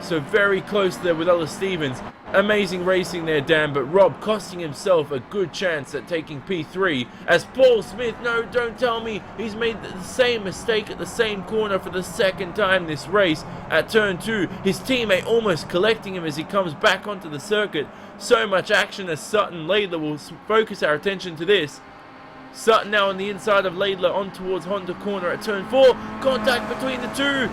So very close there with Ellis Stevens. Amazing racing there, Dan, but Rob costing himself a good chance at taking P3 as Paul Smith, no, don't tell me, he's made the same mistake at the same corner for the second time this race at turn 2. His teammate almost collecting him as he comes back onto the circuit. So much action as Sutton Laidler will focus our attention to this. Sutton now on the inside of Laidler on towards Honda corner at turn 4. Contact between the two.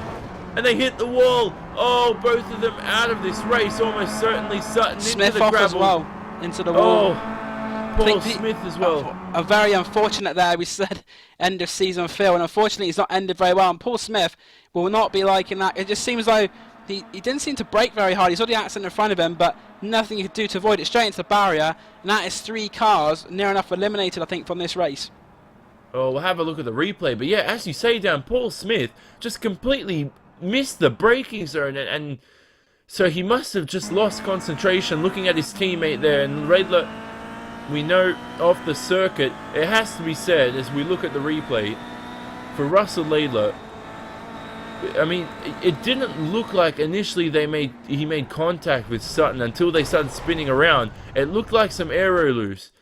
and they hit the wall. Oh, both of them out of this race, almost certainly. Sutton Smith into the off gravel. as well, into the wall. Oh, Paul Smith as well. A very unfortunate there. We said end of season Phil, and unfortunately it's not ended very well. And Paul Smith will not be liking that. It just seems like he didn't seem to brake very hard. He saw the accident in front of him, but nothing he could do to avoid it. Straight into the barrier, and that is 3 cars near enough eliminated, I think, from this race. Oh, we'll have a look at the replay. But yeah, as you say, Dan, Paul Smith just completely missed the braking zone, and so he must have just lost concentration looking at his teammate there. And Laidler, we know off the circuit, it has to be said as we look at the replay, for Russell Laidler, I mean, it didn't look like initially he made contact with Sutton until they started spinning around. It looked like some aero loose.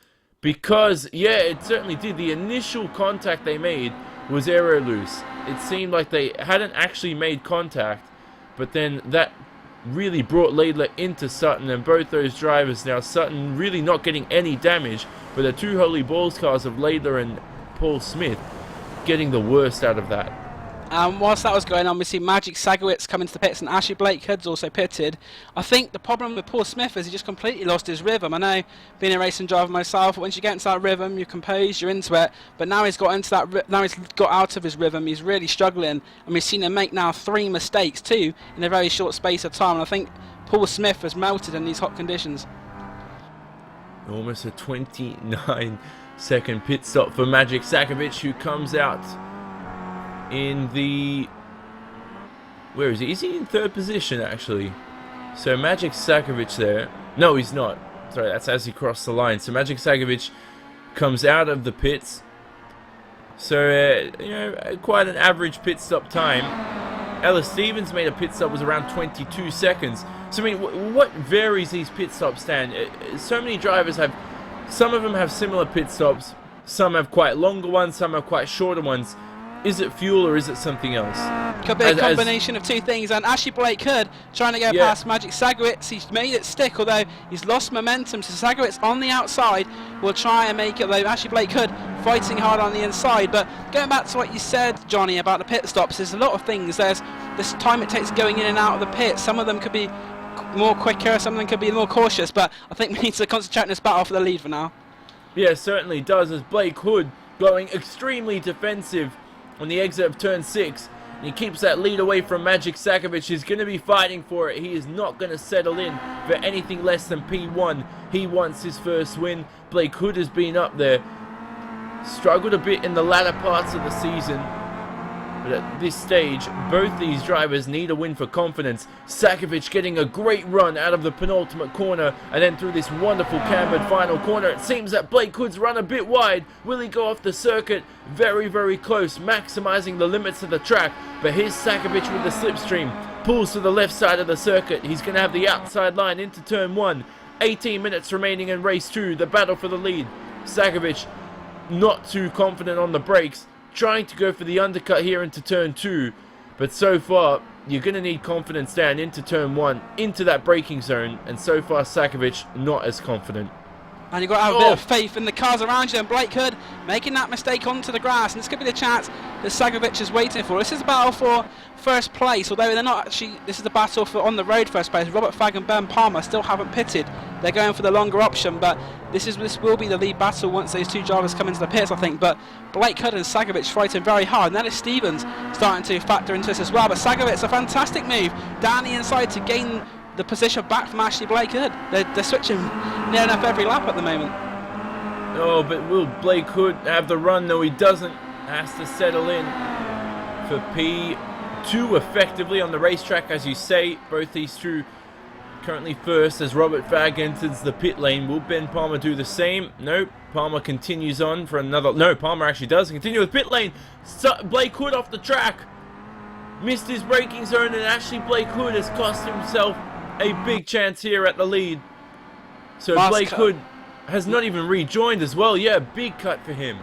Because, yeah, it certainly did. The initial contact they made was aero loose. It seemed like they hadn't actually made contact, but then that really brought Laidler into Sutton, and both those drivers now, Sutton really not getting any damage, but the 2 Holy Balls cars of Laidler and Paul Smith getting the worst out of that. Whilst that was going on, we see Magic Sagowitz come into the pits, and Ashley Blake Hood's also pitted. I think the problem with Paul Smith is he just completely lost his rhythm. I know, being a racing driver myself, once you get into that rhythm, you're composed, you're into it. But now he's got into that. Now he's got out of his rhythm. He's really struggling, and we've seen him make now 3 mistakes too in a very short space of time. And I think Paul Smith has melted in these hot conditions. Almost a 29-second pit stop for Magic Sakovic, who comes out in the... Where is he? Is he in 3rd position, actually? So Magic Sakovic there. No, he's not. Sorry, that's as he crossed the line. So Magic Sakovic comes out of the pits. So, you know, quite an average pit stop time. Ella Stevens made a pit stop, was around 22 seconds. So, I mean, what varies these pit stops, Dan? So many drivers have... Some of them have similar pit stops. Some have quite longer ones. Some have quite shorter ones. Is it fuel or is it something else? Could be a combination of 2 things. And Ashley Blake Hood trying to get past Magic Sagowitz. He's made it stick, although he's lost momentum. So Sagowitz on the outside will try and make it, though Ashley Blake Hood fighting hard on the inside. But going back to what you said, Johnny, about the pit stops, there's a lot of things. There's this time it takes going in and out of the pit. Some of them could be more quicker, some of them could be more cautious. But I think we need to concentrate on this battle for the lead for now. Yeah, certainly does, as Blake Hood going extremely defensive on the exit of turn 6, and he keeps that lead away from Magic Sakovic. He's going to be fighting for it. He is not going to settle in for anything less than P1. He wants his first win. Blake Hood has been up there, struggled a bit in the latter parts of the season, but at this stage, both these drivers need a win for confidence. Sakovic getting a great run out of the penultimate corner, and then through this wonderful cambered final corner. It seems that Blake Hood's run a bit wide. Will he go off the circuit? Very, very close, maximizing the limits of the track. But here's Sakovic with the slipstream. Pulls to the left side of the circuit. He's going to have the outside line into turn 1. 18 minutes remaining in race 2. The battle for the lead. Sakovic not too confident on the brakes, trying to go for the undercut here into turn 2, but so far you're going to need confidence down into turn 1, into that braking zone, and so far Sakovic not as confident. And you've got to have a bit of faith in the cars around you, and Blake Hood making that mistake onto the grass, and this could be the chance that Sakovic is waiting for. This is a battle for first place, although they're not actually, this is the battle for on the road first place. Robert Fagg and Ben Palmer still haven't pitted. They're going for the longer option, but this will be the lead battle once those 2 drivers come into the pits, I think. But Blake Hood and Sakovic fighting very hard, and that is Stevens starting to factor into this as well. But Sakovic, a fantastic move down the inside to gain the position back from Ashley Blake Hood. They're switching near enough every lap at the moment. Oh, but will Blake Hood have the run? No, he doesn't. Has to settle in for P2 effectively on the racetrack, as you say. Both these 2 currently first as Robert Fagg enters the pit lane. Will Ben Palmer do the same? No, Palmer continues on for another... No, Palmer actually does continue with pit lane. Blake Hood off the track. Missed his braking zone, and Ashley Blake Hood has cost himself a big chance here at the lead. So Blake Hood has not even rejoined as well. Yeah, big cut for him.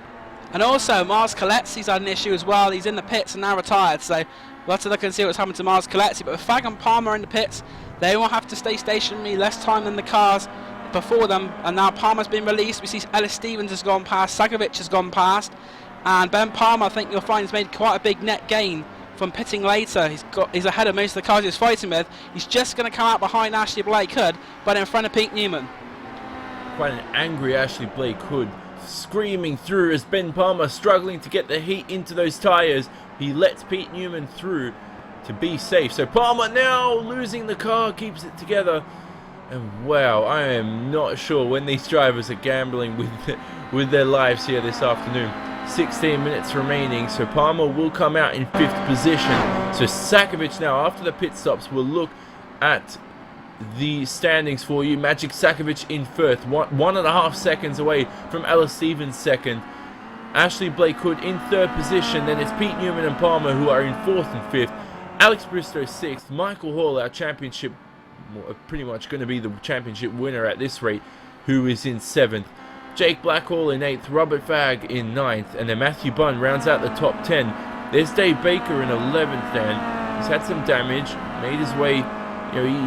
And also, Mars Coletzi's had an issue as well. He's in the pits and now retired, so we'll have to look and see what's happened to Mars Coletzi. But with Fagg and Palmer in the pits, they will have to stay stationary, less time than the cars before them. And now Palmer's been released. We see Ellis Stevens has gone past, Sakovic has gone past, and Ben Palmer, I think you'll find, has made quite a big net gain from pitting later. He's ahead of most of the cars he's fighting with. He's just going to come out behind Ashley Blake Hood, but in front of Pete Newman. Quite an angry Ashley Blake Hood, screaming through as Ben Palmer struggling to get the heat into those tyres. He lets Pete Newman through to be safe. So Palmer now losing the car, keeps it together. And wow, I am not sure when these drivers are gambling with their lives here this afternoon. 16 minutes remaining, so Palmer will come out in 5th position. So Sakovic now, after the pit stops, will look at the standings for you. Magic Sakovic in 1st, 1.5 seconds away from Ella Stevens 2nd. Ashley Blake Hood in 3rd position. Then it's Pete Newman and Palmer who are in 4th and 5th. Alex Bristow 6th. Michael Hall, our championship, pretty much going to be the championship winner at this rate, who is in 7th. Jake Blackhall in 8th, Robert Fagg in 9th, and then Matthew Bunn rounds out the top 10. There's Dave Baker in 11th then. He's had some damage, made his way,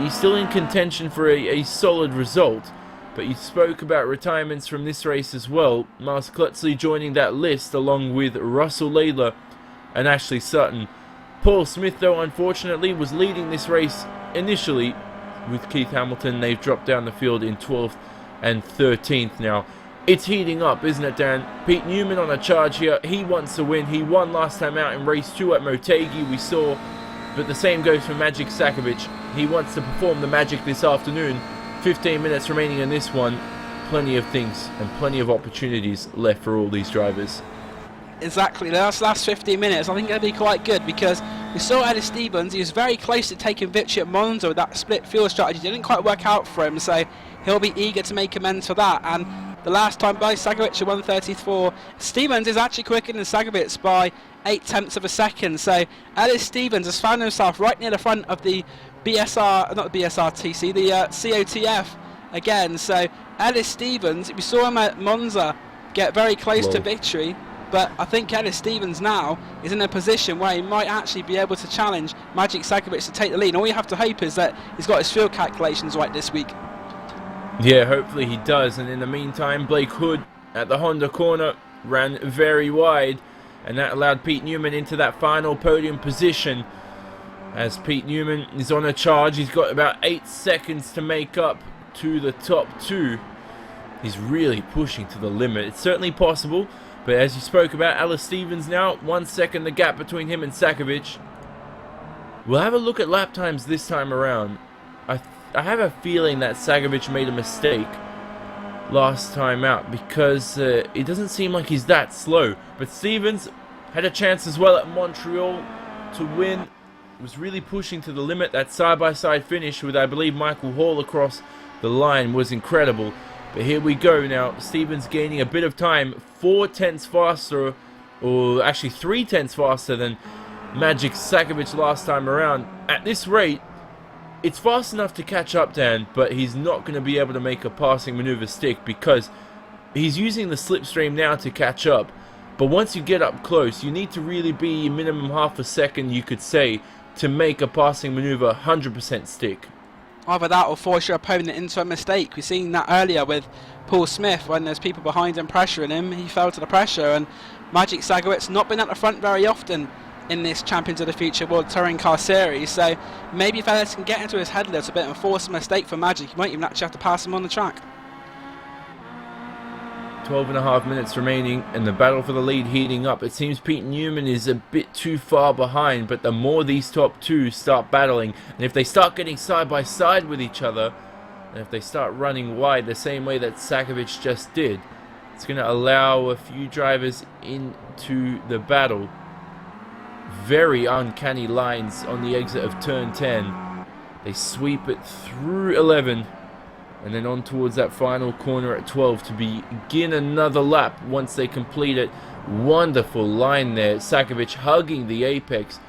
he's still in contention for a solid result. But you spoke about retirements from this race as well. Miles Klutzley joining that list along with Russell Laidler and Ashley Sutton. Paul Smith, though, unfortunately, was leading this race initially with Keith Hamilton. They've dropped down the field in 12th and 13th now. It's heating up, isn't it, Dan? Pete Newman on a charge here. He wants to win. He won last time out in race 2 at Motegi, we saw. But the same goes for Magic Sakovic. He wants to perform the magic this afternoon. 15 minutes remaining in this one. Plenty of things and plenty of opportunities left for all these drivers. Exactly, the last 15 minutes I think it'll be quite good, because we saw Ellis Stevens. He was very close to taking victory at Monza with that split fuel strategy. It didn't quite work out for him, so he'll be eager to make amends for that. And the last time by Sakovic at 1:34, Stevens is actually quicker than Sakovic by 0.8 of a second. So Ellis Stevens has found himself right near the front of the COTF again. So Ellis Stevens, we saw him at Monza get very close to victory, but I think Ellis Stevens now is in a position where he might actually be able to challenge Magic Sakovic to take the lead. And all you have to hope is that he's got his field calculations right this week. Yeah, hopefully he does. And in the meantime, Blake Hood at the Honda corner ran very wide, and that allowed Pete Newman into that final podium position. As Pete Newman is on a charge, he's got about 8 seconds to make up to the top 2. He's really pushing to the limit. It's certainly possible, but as you spoke about, Alice Stevens now, 1 second the gap between him and Sakovic. We'll have a look at lap times this time around. I have a feeling that Sakovic made a mistake last time out, because it doesn't seem like he's that slow. But Stevens had a chance as well at Montreal to win. Was really pushing to the limit. That side-by-side finish with, I believe, Michael Hall across the line was incredible. But here we go now. Stevens gaining a bit of time, 4 tenths faster, or actually 3 tenths faster than Magic Sakovic last time around. At this rate, it's fast enough to catch up, Dan, but he's not going to be able to make a passing maneuver stick, because he's using the slipstream now to catch up. But once you get up close, you need to really be minimum half a second, you could say, to make a passing maneuver 100% stick. Either that or force your opponent into a mistake. We've seen that earlier with Paul Smith. When there's people behind him pressuring him, he fell to the pressure. And Magic Sagowic's not been at the front very often in this Champions of the Future World Touring Car Series, so maybe if Ellis can get into his head a little bit and force a mistake for Magic, he won't even actually have to pass him on the track. 12.5 minutes remaining and the battle for the lead heating up. It seems Pete Newman is a bit too far behind, but the more these top 2 start battling, and if they start getting side by side with each other, and if they start running wide the same way that Sakovic just did, it's going to allow a few drivers into the battle. Very uncanny lines on the exit of turn 10. They sweep it through 11 and then on towards that final corner at 12 to begin another lap once they complete it. Wonderful line there. Sakovic hugging the apex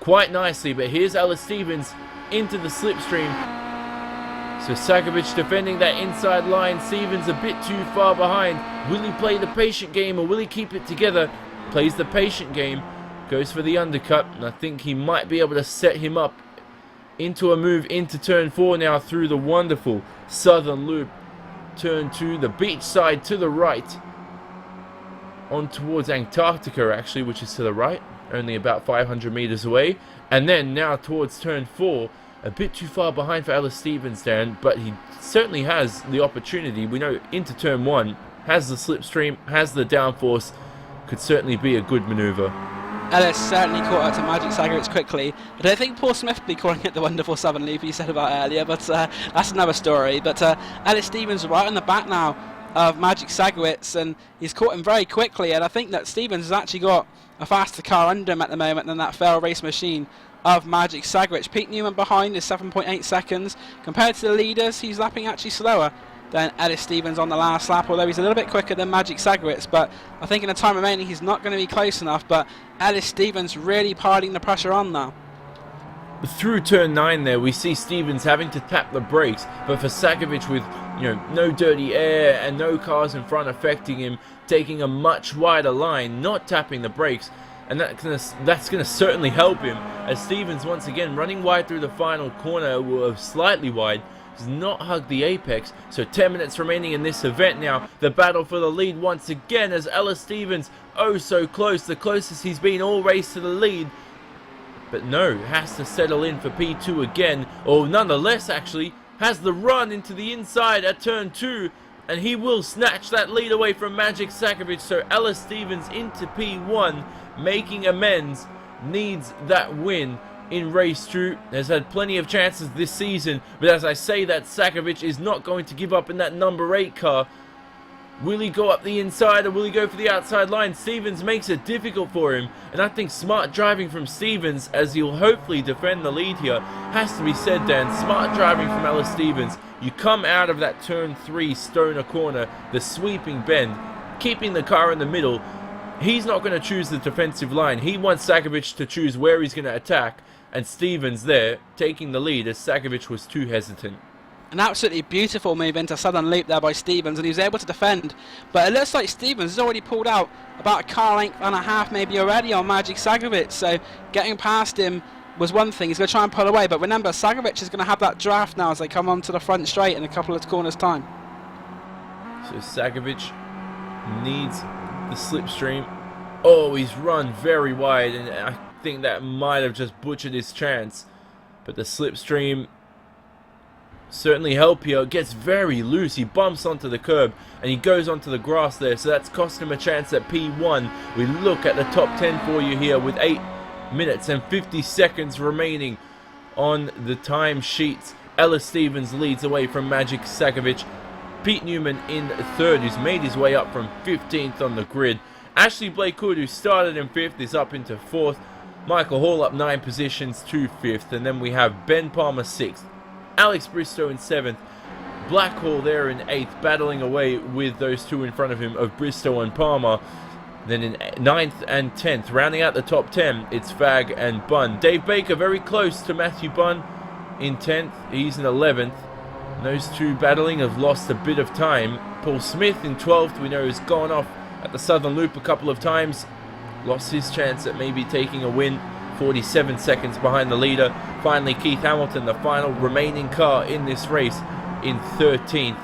quite nicely, but here's Alice Stevens into the slipstream. So Sakovic defending that inside line. Stevens a bit too far behind. Will he play the patient game or will he keep it together? Plays the patient game. Goes for the undercut, and I think he might be able to set him up into a move into turn 4 now through the wonderful southern loop. Turn 2, the beach side to the right. On towards Antarctica, actually, which is to the right. only about 500 meters away. And then now towards turn 4, a bit too far behind for Ellis Stevens, Dan, but he certainly has the opportunity. We know into turn 1, has the slipstream, has the downforce, could certainly be a good maneuver. Ellis certainly caught up to Magic Sagaric quickly. I don't think Paul Smith would be calling it the wonderful Southern Loop he said about earlier, but that's another story. But Ellis Stevens right on the back now of Magic Sagaric, and he's caught him very quickly, and I think that Stevens has actually got a faster car under him at the moment than that fail race machine of Magic Sagaric. Pete Newman behind is 7.8 seconds. Compared to the leaders, he's lapping actually slower than Ellis Stevens on the last lap, although he's a little bit quicker than Magic Sagaric, but I think in the time remaining he's not going to be close enough. But Ellis Stevens really piling the pressure on now. Through turn 9 there, we see Stevens having to tap the brakes, but for Sagaric with no dirty air and no cars in front affecting him, taking a much wider line, not tapping the brakes, and that's gonna certainly help him, as Stevens once again running wide through the final corner, or slightly wide, does not hug the apex. So 10 minutes remaining in this event now. The battle for the lead once again, as Ellis Stevens, oh so close, the closest he's been all race to the lead. But no, has to settle in for P2 again, or nonetheless actually, has the run into the inside at turn 2, and he will snatch that lead away from Magic Sagaric. So Ellis Stevens into P1, making amends, needs that win in race 2. Has had plenty of chances this season, but as I say that, Sagaric is not going to give up in that number 8 car. Will he go up the inside or will he go for the outside line? Stevens makes it difficult for him, and I think smart driving from Stevens, as he'll hopefully defend the lead here, has to be said, Dan. Smart driving from Ellis Stevens. You come out of that turn 3 Stoner corner, the sweeping bend, keeping the car in the middle. He's not going to choose the defensive line. He wants Sagaric to choose where he's going to attack, and Stevens there taking the lead as Sagaric was too hesitant. An absolutely beautiful move into Southern Loop there by Stevens, and he was able to defend. But it looks like Stevens has already pulled out about a car length and a half maybe already on Magic Sagaric. So getting past him was one thing. He's going to try and pull away. But remember, Sagaric is going to have that draft now as they come onto the front straight in a couple of corners' time. So Sagaric needs the slipstream. Oh, he's run very wide, and I think that might have just butchered his chance. But the slipstream certainly help here. Gets very loose. He bumps onto the curb and he goes onto the grass there, so that's cost him a chance at P1. We look at the top 10 for you here with 8 minutes and 50 seconds remaining on the time sheets. Ellis Stevens leads away from Magic Sagaric. Pete Newman in 3rd, who's made his way up from 15th on the grid. Ashley Blakewood, who started in 5th, is up into 4th. Michael Hall up 9 positions to 5th, and then we have Ben Palmer 6th. Alex Bristow in 7th, Blackhall there in 8th, battling away with those two in front of him of Bristow and Palmer. Then in 9th and 10th, rounding out the top 10, it's Fag and Bunn. Dave Baker very close to Matthew Bunn in 10th, he's in 11th. And those two battling have lost a bit of time. Paul Smith in 12th, we know has gone off at the Southern Loop a couple of times. Lost his chance at maybe taking a win. 47 seconds behind the leader. Finally, Keith Hamilton, the final remaining car in this race, in 13th.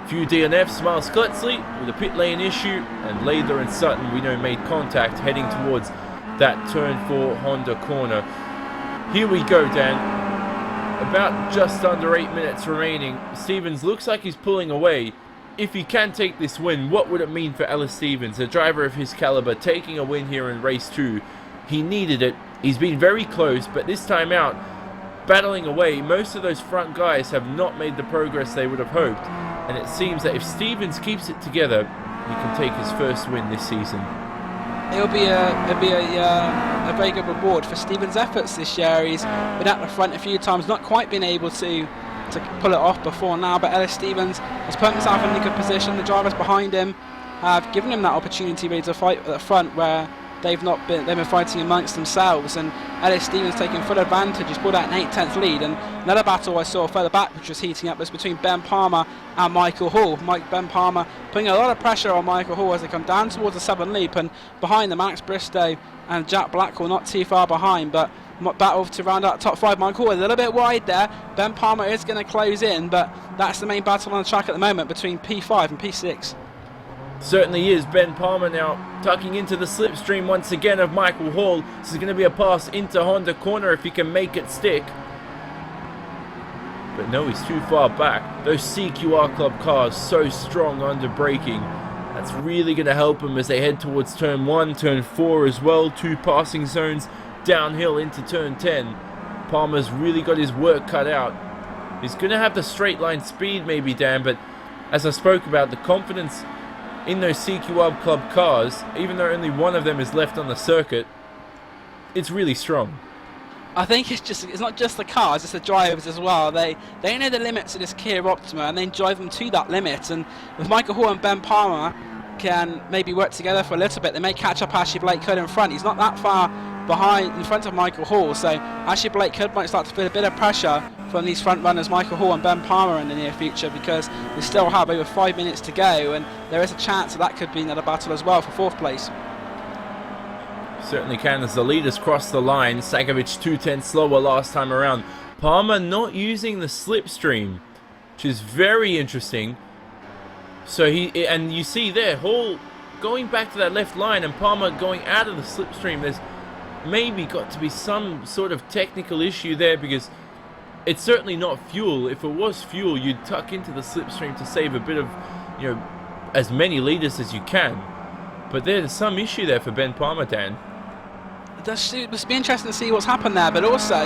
Few DNFs, Miles Kletzley with a pit lane issue, and Lather and Sutton, we know, made contact heading towards that turn 4 Honda corner. Here we go, Dan. About just under 8 minutes remaining. Stevens looks like he's pulling away. If he can take this win, what would it mean for Ellis Stevens, a driver of his caliber, taking a win here in race 2? He needed it. He's been very close, but this time out, battling away, most of those front guys have not made the progress they would have hoped. And it seems that if Stevens keeps it together, he can take his first win this season. It'll be a very good reward for Stevens' efforts this year. He's been at the front a few times, not quite been able to pull it off before now, but Ellis Stevens has put himself in a good position. The drivers behind him have given him that opportunity really to fight at the front where they've been fighting amongst themselves, and Ellis Stevens taking full advantage. He's pulled out an 8/10 lead, and another battle I saw further back which was heating up was between Ben Palmer and Michael Hall. Ben Palmer putting a lot of pressure on Michael Hall as they come down towards the Southern Loop, and behind them Alex Bristow and Jack Blackwell not too far behind, but battle to round out top 5. Michael Hall a little bit wide there. Ben Palmer is going to close in, but that's the main battle on the track at the moment between P5 and P6. Certainly is. Ben Palmer now tucking into the slipstream once again of Michael Hall. This is going to be a pass into Honda corner if he can make it stick. But no, he's too far back. Those CQR Club cars so strong under braking. That's really going to help him as they head towards turn 1, turn 4 as well. 2 passing zones downhill into turn 10. Palmer's really got his work cut out. He's going to have the straight line speed maybe, Dan, but as I spoke about, the confidence in those CQR Club cars, even though only one of them is left on the circuit, it's really strong. I think it's not just the cars, it's the drivers as well. They know the limits of this Kia Optima and they drive them to that limit. And if Michael Hall and Ben Palmer can maybe work together for a little bit, they may catch up Ashley Blake Hood in front. He's not that far behind in front of Michael Hall, so Ashley Blake Hood might start to feel a bit of pressure from these front runners Michael Hall and Ben Palmer in the near future, because we still have over 5 minutes to go and there is a chance that could be another battle as well for 4th place. Certainly can, as the leaders cross the line. Sakovic 2/10 slower last time around. Palmer not using the slipstream, which is very interesting. So and you see there, Hall going back to that left line and Palmer going out of the slipstream. There's maybe got to be some sort of technical issue there, because it's certainly not fuel. If it was fuel, you'd tuck into the slipstream to save a bit of, as many leaders as you can. But there's some issue there for Ben Palmer, Dan. It must be interesting to see what's happened there, but also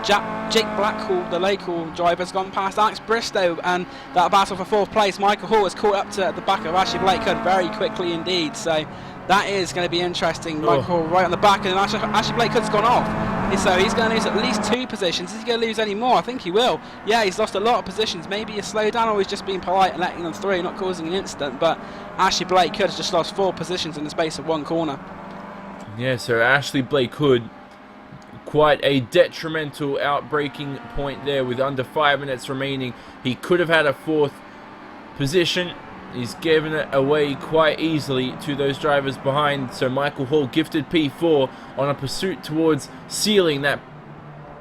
Jake Blackhall, the local driver, has gone past Alex Bristow, and that battle for 4th place, Michael Hall has caught up to the back of Ashley Blake Hood very quickly indeed, so that is going to be interesting. Michael Hall right on the back, and Ashley Blake Hood's gone off, so he's going to lose at least 2 positions. Is he going to lose any more? I think he will. Yeah, he's lost a lot of positions. Maybe he's slowed down, or he's just being polite and letting them through, not causing an incident, but Ashley Blake Hood has just lost 4 positions in the space of 1 corner. Yeah, so Ashley Blake Hood, quite a detrimental outbraking point there with under 5 minutes remaining. He could have had a 4th position. He's given it away quite easily to those drivers behind. So Michael Hall gifted P4 on a pursuit towards sealing that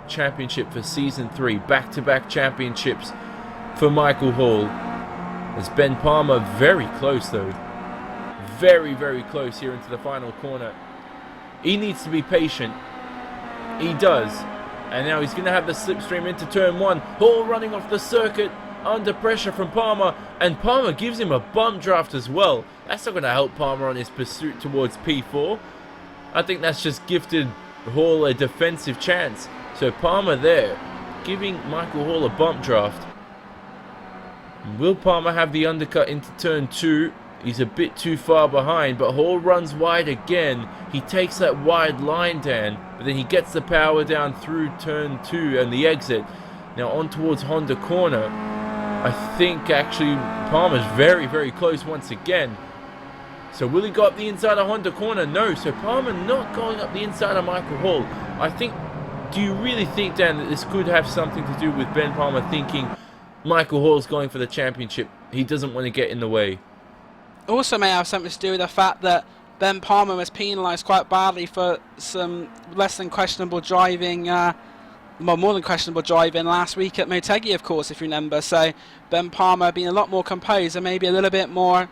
championship for Season 3. Back-to-back championships for Michael Hall. As Ben Palmer very close though. Very, very close here into the final corner. He needs to be patient. He does. And now he's going to have the slipstream into turn 1. Hall running off the circuit under pressure from Palmer. And Palmer gives him a bump draft as well. That's not going to help Palmer on his pursuit towards P4. I think that's just gifted Hall a defensive chance. So Palmer there, giving Michael Hall a bump draft. Will Palmer have the undercut into turn 2? He's a bit too far behind, but Hall runs wide again. He takes that wide line, Dan, but then he gets the power down through turn 2 and the exit. Now on towards Honda corner. I think actually Palmer's very, very close once again. So will he go up the inside of Honda corner? No, so Palmer not going up the inside of Michael Hall. Do you really think, Dan, that this could have something to do with Ben Palmer thinking Michael Hall's going for the championship? He doesn't want to get in the way. Also may have something to do with the fact that Ben Palmer was penalised quite badly for some less than questionable driving, more than questionable driving last week at Motegi, of course, if you remember. So Ben Palmer being a lot more composed and maybe a little bit more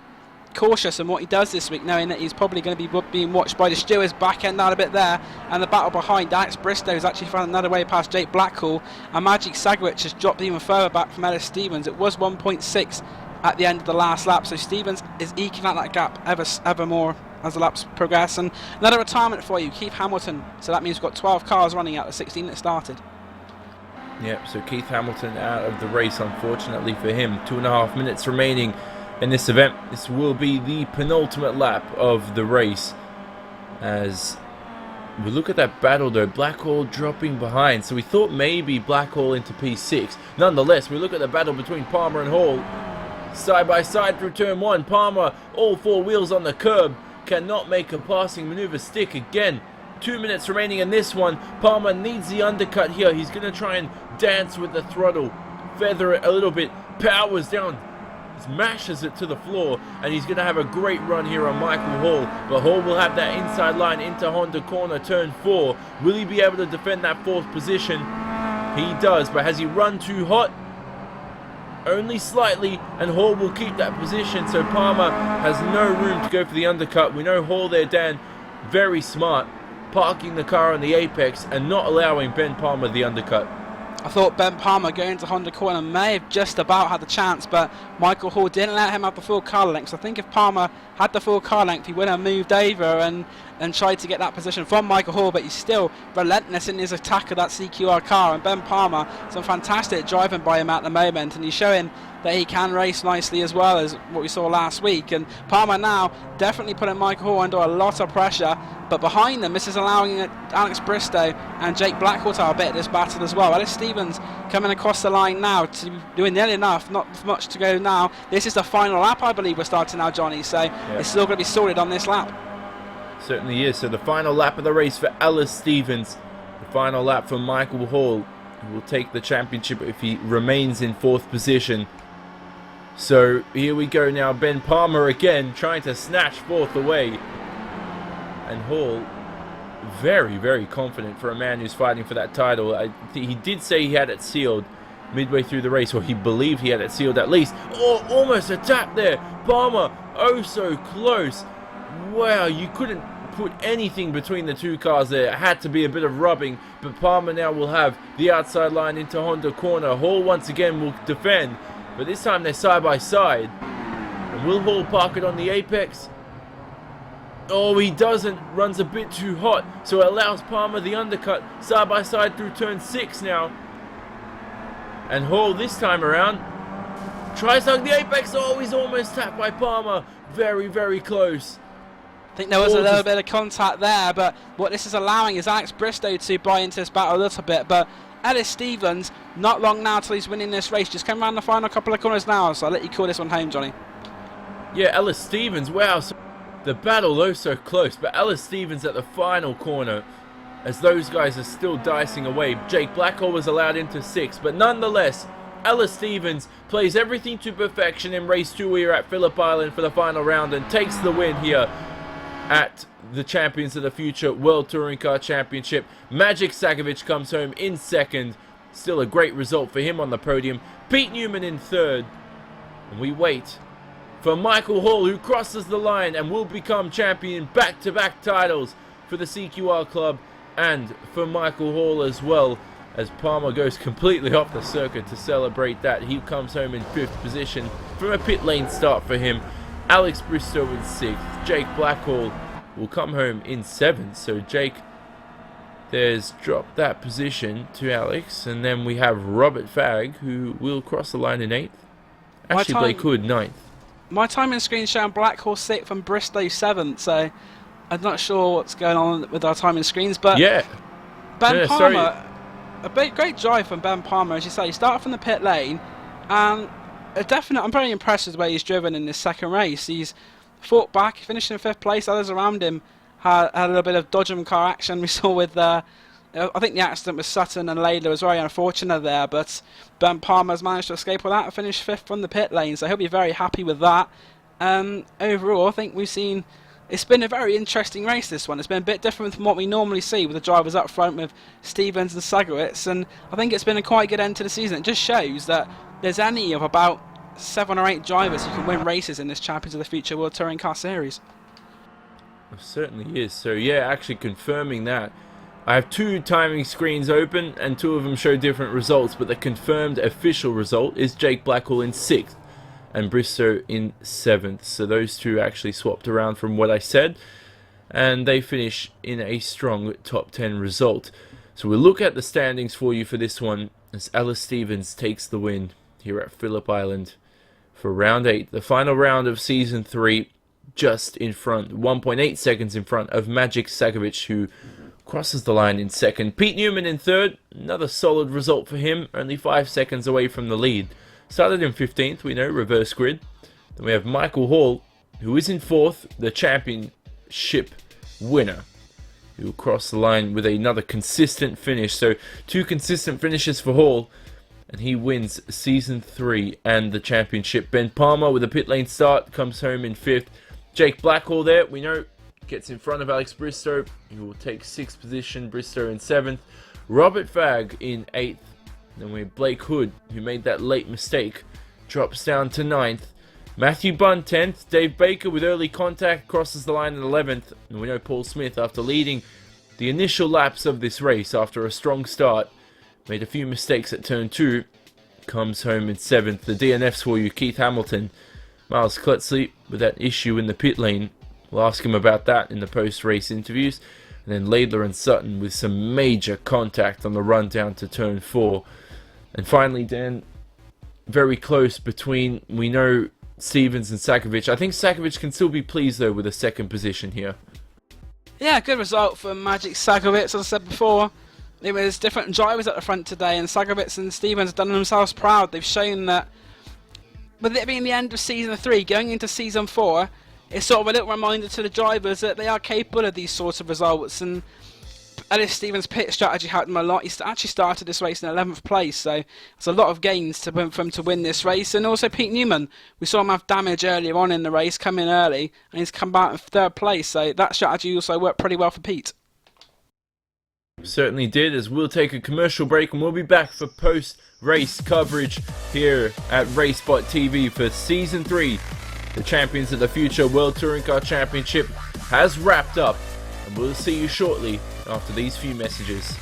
cautious in what he does this week, knowing that he's probably going to be being watched by the stewards, back end out a bit there, and the battle behind. Alex Bristow has actually found another way past Jake Blackhall, and Magic Sagovic has dropped even further back from Ellis Stevens. It was 1.6 at the end of the last lap, so Stevens is eking out that gap ever more as the laps progress. And another retirement for you, Keith Hamilton. So that means we've got 12 cars running out of 16 that started. Yep, so Keith Hamilton out of the race, unfortunately for him. 2.5 minutes remaining in this event. This will be the penultimate lap of the race. As we look at that battle though, Blackhall dropping behind. So we thought maybe Blackhall into P6. Nonetheless, we look at the battle between Palmer and Hall. Side by side through turn 1. Palmer, all 4 wheels on the curb, cannot make a passing maneuver stick again. 2 minutes remaining in this one. Palmer needs the undercut here. He's going to try and dance with the throttle, feather it a little bit, powers down, smashes it to the floor, and he's going to have a great run here on Michael Hall. But Hall will have that inside line into Honda corner, turn 4. Will he be able to defend that 4th position? He does, but has he run too hot? only slightly, and Hall will keep that position, so Palmer has no room to go for the undercut. We know Hall there, Dan, very smart, parking the car on the apex and not allowing Ben Palmer the undercut. I thought Ben Palmer going to Honda corner may have just about had the chance, but Michael Hall didn't let him have the full car length. So I think if Palmer had the full car length, he would have moved over and tried to get that position from Michael Hall, but he's still relentless in his attack of that CQR car. And Ben Palmer, some fantastic driving by him at the moment, and he's showing that he can race nicely as well as what we saw last week. And Palmer now definitely putting Michael Hall under a lot of pressure, but behind them this is allowing Alex Bristow and Jake Blackwell to have a bit of this battle as well. Ellis Stevens coming across the line now, to doing nearly enough, not much to go now. This is the final lap, I believe we're starting now, Johnny, so it's still going to be sorted on this lap. Certainly is. So the final lap of the race for Ellis Stevens, the final lap for Michael Hall, who will take the championship if he remains in 4th position. So here we go now, Ben Palmer again trying to snatch 4th away, and Hall very, very confident for a man who's fighting for that title. He did say he had it sealed midway through the race, or he believed he had it sealed at least. Oh, almost a tap there. Palmer, oh so close. Wow, you couldn't put anything between the two cars there. It had to be a bit of rubbing, but Palmer now will have the outside line into Honda corner. Hall once again will defend, but this time they're side by side. And will Hall park it on the apex? Oh, he doesn't. Runs a bit too hot, so it allows Palmer the undercut side by side through turn 6 now. And Hall this time around tries to hug the apex. Oh, he's almost tapped by Palmer. Very, very close. I think there was a little bit of contact there, but what this is allowing is Alex Bristow to buy into this battle a little bit. But Ellis Stevens, not long now till he's winning this race. Just come around the final couple of corners now, so I'll let you call this one home, Johnny. Yeah, Ellis Stevens, wow. So the battle, though, so close, but Ellis Stevens at the final corner, as those guys are still dicing away. Jake Blackwell was allowed into 6th, but nonetheless, Ellis Stevens plays everything to perfection in race 2 here at Phillip Island for the final round and takes the win here at the Champions of the Future World Touring Car Championship. Magic Sakovic comes home in 2nd. Still a great result for him on the podium. Pete Newman in 3rd. And we wait for Michael Hall, who crosses the line and will become champion. Back-to-back titles for the CQR Club and for Michael Hall as well, as Palmer goes completely off the circuit to celebrate that. He comes home in 5th position from a pit lane start for him. Alex Bristow in 6th. Jake Blackwell will come home in 7th. So Jake there's dropped that position to Alex. And then we have Robert Fagg, who will cross the line in 8th. Actually, Blake Hood, 9th. My timing screen showing Blackwell 6th and Bristow 7th. So I'm not sure what's going on with our timing screens. But yeah, Ben Palmer, great drive from Ben Palmer. As you say, he started from the pit lane. And I'm very impressed with the way he's driven in this second race. He's fought back, finished in 5th place. Others around him had a little bit of dodgem car action. We saw with, I think the accident with Sutton and Layla was very unfortunate there, but Ben Palmer's managed to escape with that and finish 5th from the pit lane, so he'll be very happy with that. Overall, I think it's been a very interesting race, this one. It's been a bit different from what we normally see with the drivers up front with Stevens and Sagowitz, and I think it's been a quite good end to the season. It just shows that there's any of about 7 or 8 drivers who can win races in this Champions of the Future World Touring Car Series. It certainly is. So yeah, actually confirming that. I have 2 timing screens open and 2 of them show different results, but the confirmed official result is Jake Blackwell in 6th and Bristow in 7th. So those 2 actually swapped around from what I said, and they finish in a strong top 10 result. So we'll look at the standings for you for this one as Ellis Stevens takes the win here at Phillip Island for round 8, the final round of season 3, just in front, 1.8 seconds in front of Magic Sakovic, who crosses the line in 2nd. Pete Newman in 3rd, another solid result for him, only 5 seconds away from the lead. Started in 15th, we know, reverse grid. Then we have Michael Hall, who is in 4th, the championship winner, who will cross the line with another consistent finish. So 2 consistent finishes for Hall, and he wins season 3 and the championship. Ben Palmer with a pit lane start comes home in 5th. Jake Blackwell there, we know, gets in front of Alex Bristow, who will take 6th position. Bristow in 7th. Robert Fagg in 8th. Then we have Blake Hood, who made that late mistake drops down to 9th. Matthew Bunn 10th. Dave Baker with early contact crosses the line in 11th. And we know Paul Smith, after leading the initial laps of this race after a strong start, made a few mistakes at turn 2, comes home in 7th. The DNFs for you: Keith Hamilton, Miles Klutzley with that issue in the pit lane. We'll ask him about that in the post-race interviews. And then Laidler and Sutton with some major contact on the run down to turn 4. And finally, Dan, very close between, we know, Stevens and Sakovic. I think Sakovic can still be pleased though with a second position here. Yeah, good result for Magic Sakovic. As I said before, it was different drivers at the front today, and Sakovic and Stevens have done themselves proud. They've shown that, with it being the end of Season 3, going into Season 4, it's sort of a little reminder to the drivers that they are capable of these sorts of results. And Ellis Stevens' pit strategy helped him a lot. He actually started this race in 11th place, so it's a lot of gains for him to win this race. And also Pete Newman, we saw him have damage earlier on in the race, come in early, and he's come back in 3rd place, so that strategy also worked pretty well for Pete. Certainly did, as we'll take a commercial break and we'll be back for post-race coverage here at RaceSpotTV for Season 3. The Champions of the Future World Touring Car Championship has wrapped up, and we'll see you shortly after these few messages.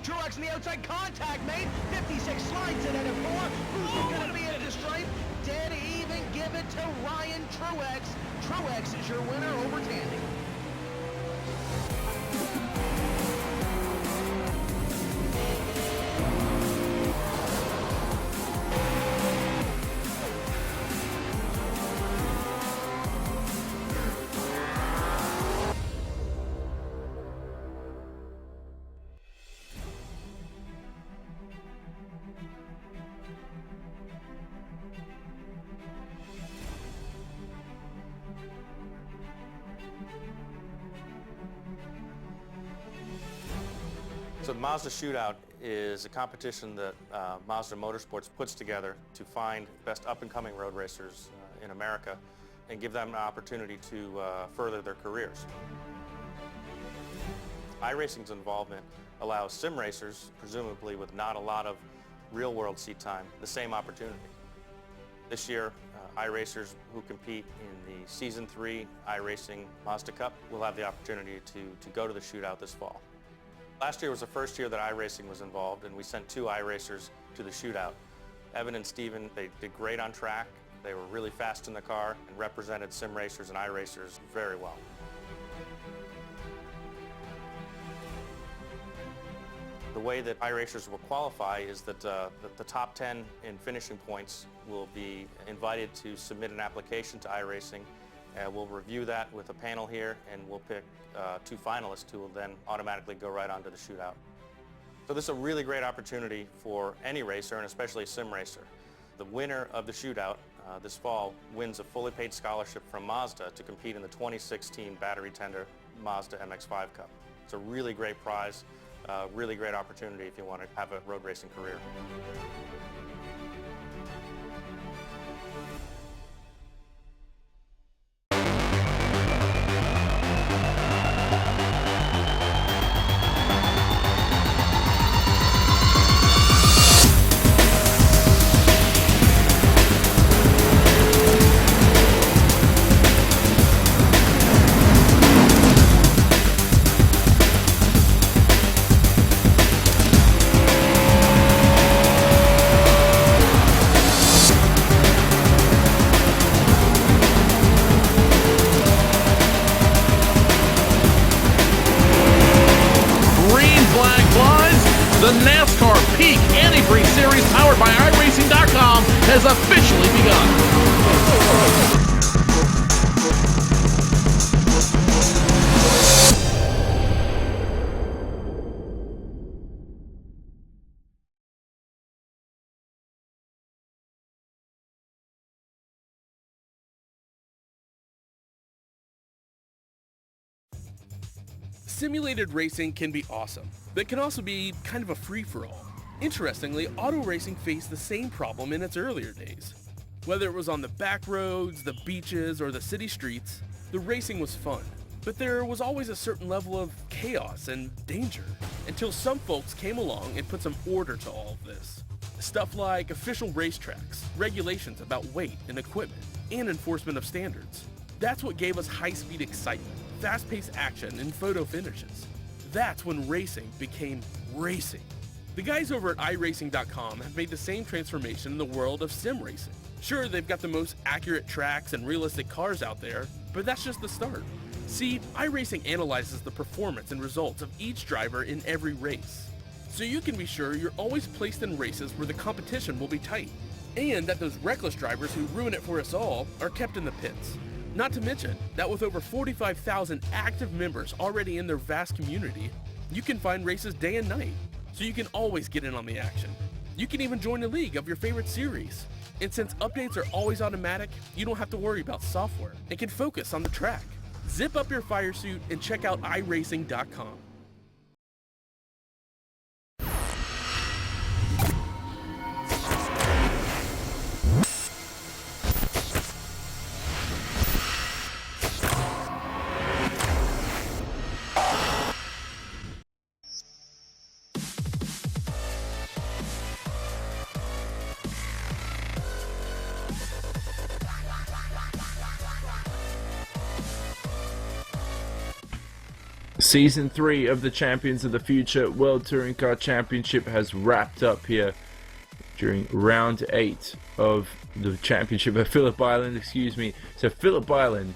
Truex in the outside, contact made. 56 slides in at a 4. Who's going to be at the stripe? Dead even, give it to Ryan Truex. Truex is your winner over Tandy. So the Mazda Shootout is a competition that Mazda Motorsports puts together to find best up-and-coming road racers in America and give them an opportunity to further their careers. iRacing's involvement allows sim racers, presumably with not a lot of real-world seat time, the same opportunity. This year, iRacers who compete in the Season 3 iRacing Mazda Cup will have the opportunity to go to the shootout this fall. Last year was the first year that iRacing was involved, and we sent 2 iRacers to the shootout. Evan and Steven, they did great on track. They were really fast in the car and represented sim racers and iRacers very well. The way that iRacers will qualify is that the top 10 in finishing points will be invited to submit an application to iRacing. We'll review that with a panel here, and we'll pick 2 finalists who will then automatically go right onto the shootout. So this is a really great opportunity for any racer, and especially a sim racer. The winner of the shootout this fall wins a fully paid scholarship from Mazda to compete in the 2016 Battery Tender Mazda MX-5 Cup. It's a really great prize, really great opportunity if you want to have a road racing career. has officially begun. Simulated racing can be awesome, but it can also be kind of a free-for-all. Interestingly, auto racing faced the same problem in its earlier days. Whether it was on the back roads, the beaches, or the city streets, the racing was fun. But there was always a certain level of chaos and danger, until some folks came along and put some order to all of this. Stuff like official racetracks, regulations about weight and equipment, and enforcement of standards. That's what gave us high-speed excitement, fast-paced action, and photo finishes. That's when racing became racing. The guys over at iRacing.com have made the same transformation in the world of sim racing. Sure, they've got the most accurate tracks and realistic cars out there, but that's just the start. See, iRacing analyzes the performance and results of each driver in every race, so you can be sure you're always placed in races where the competition will be tight, and that those reckless drivers who ruin it for us all are kept in the pits. Not to mention that with over 45,000 active members already in their vast community, you can find races day and night, so you can always get in on the action. You can even join a league of your favorite series. And since updates are always automatic, you don't have to worry about software and can focus on the track. Zip up your fire suit and check out iRacing.com. Season 3 of the Champions of the Future World Touring Car Championship has wrapped up here during round 8 of the championship at Phillip Island, So Phillip Island,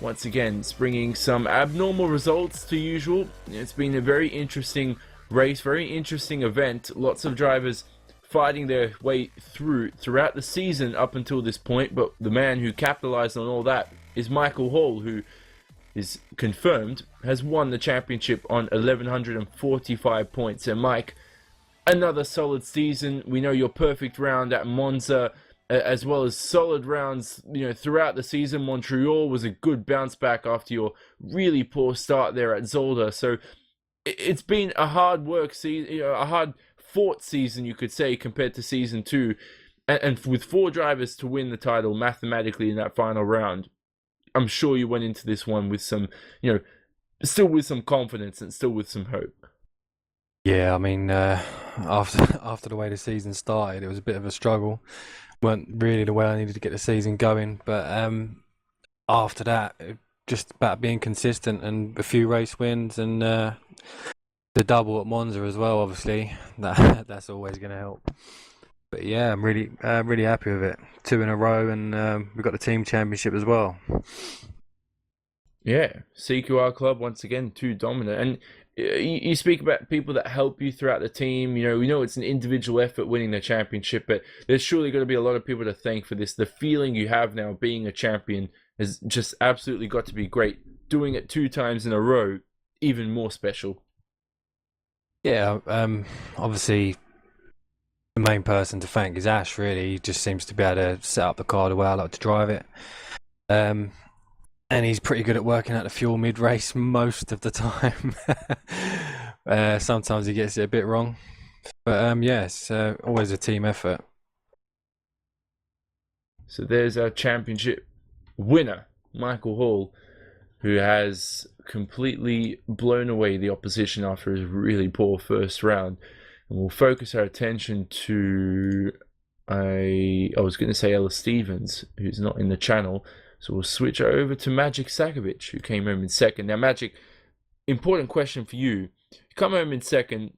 once again, bringing some abnormal results to usual. It's been a very interesting race, very interesting event. Lots of drivers fighting their way throughout the season up until this point, but the man who capitalized on all that is Michael Hall, who is confirmed has won the championship on 1,145 points. And Mike, another solid season. We know your perfect round at Monza, as well as solid rounds, throughout the season. Montreal was a good bounce back after your really poor start there at Zolder. So it's been a hard work season, a hard fought season, you could say, compared to season 2. And with 4 drivers to win the title mathematically in that final round, I'm sure you went into this one with some, still with some confidence and still with some hope. Yeah, I mean, after the way the season started, it was a bit of a struggle. Weren't really the way I needed to get the season going, but after that, just about being consistent and a few race wins and the double at Monza as well. Obviously, that's always going to help. But yeah, I'm really happy with it. 2 in a row, and we've got the team championship as well. Yeah, CQR Club once again 2 dominant. And you speak about people that help you throughout the team. We know it's an individual effort winning the championship, but there's surely going to be a lot of people to thank for this. The feeling you have now being a champion has just absolutely got to be great. Doing it 2 times in a row, even more special. Yeah, obviously, the main person to thank is Ash, really. He just seems to be able to set up the car the way I like to drive it. And he's pretty good at working out the fuel mid-race most of the time. Sometimes he gets it a bit wrong. But yeah, it's always a team effort. So there's our championship winner, Michael Hall, who has completely blown away the opposition after his really poor first round. And we'll focus our attention to, I was going to say Ella Stevens, who's not in the channel. So we'll switch over to Magic Sakovic, who came home in second. Now, Magic, important question for you. You come home in second,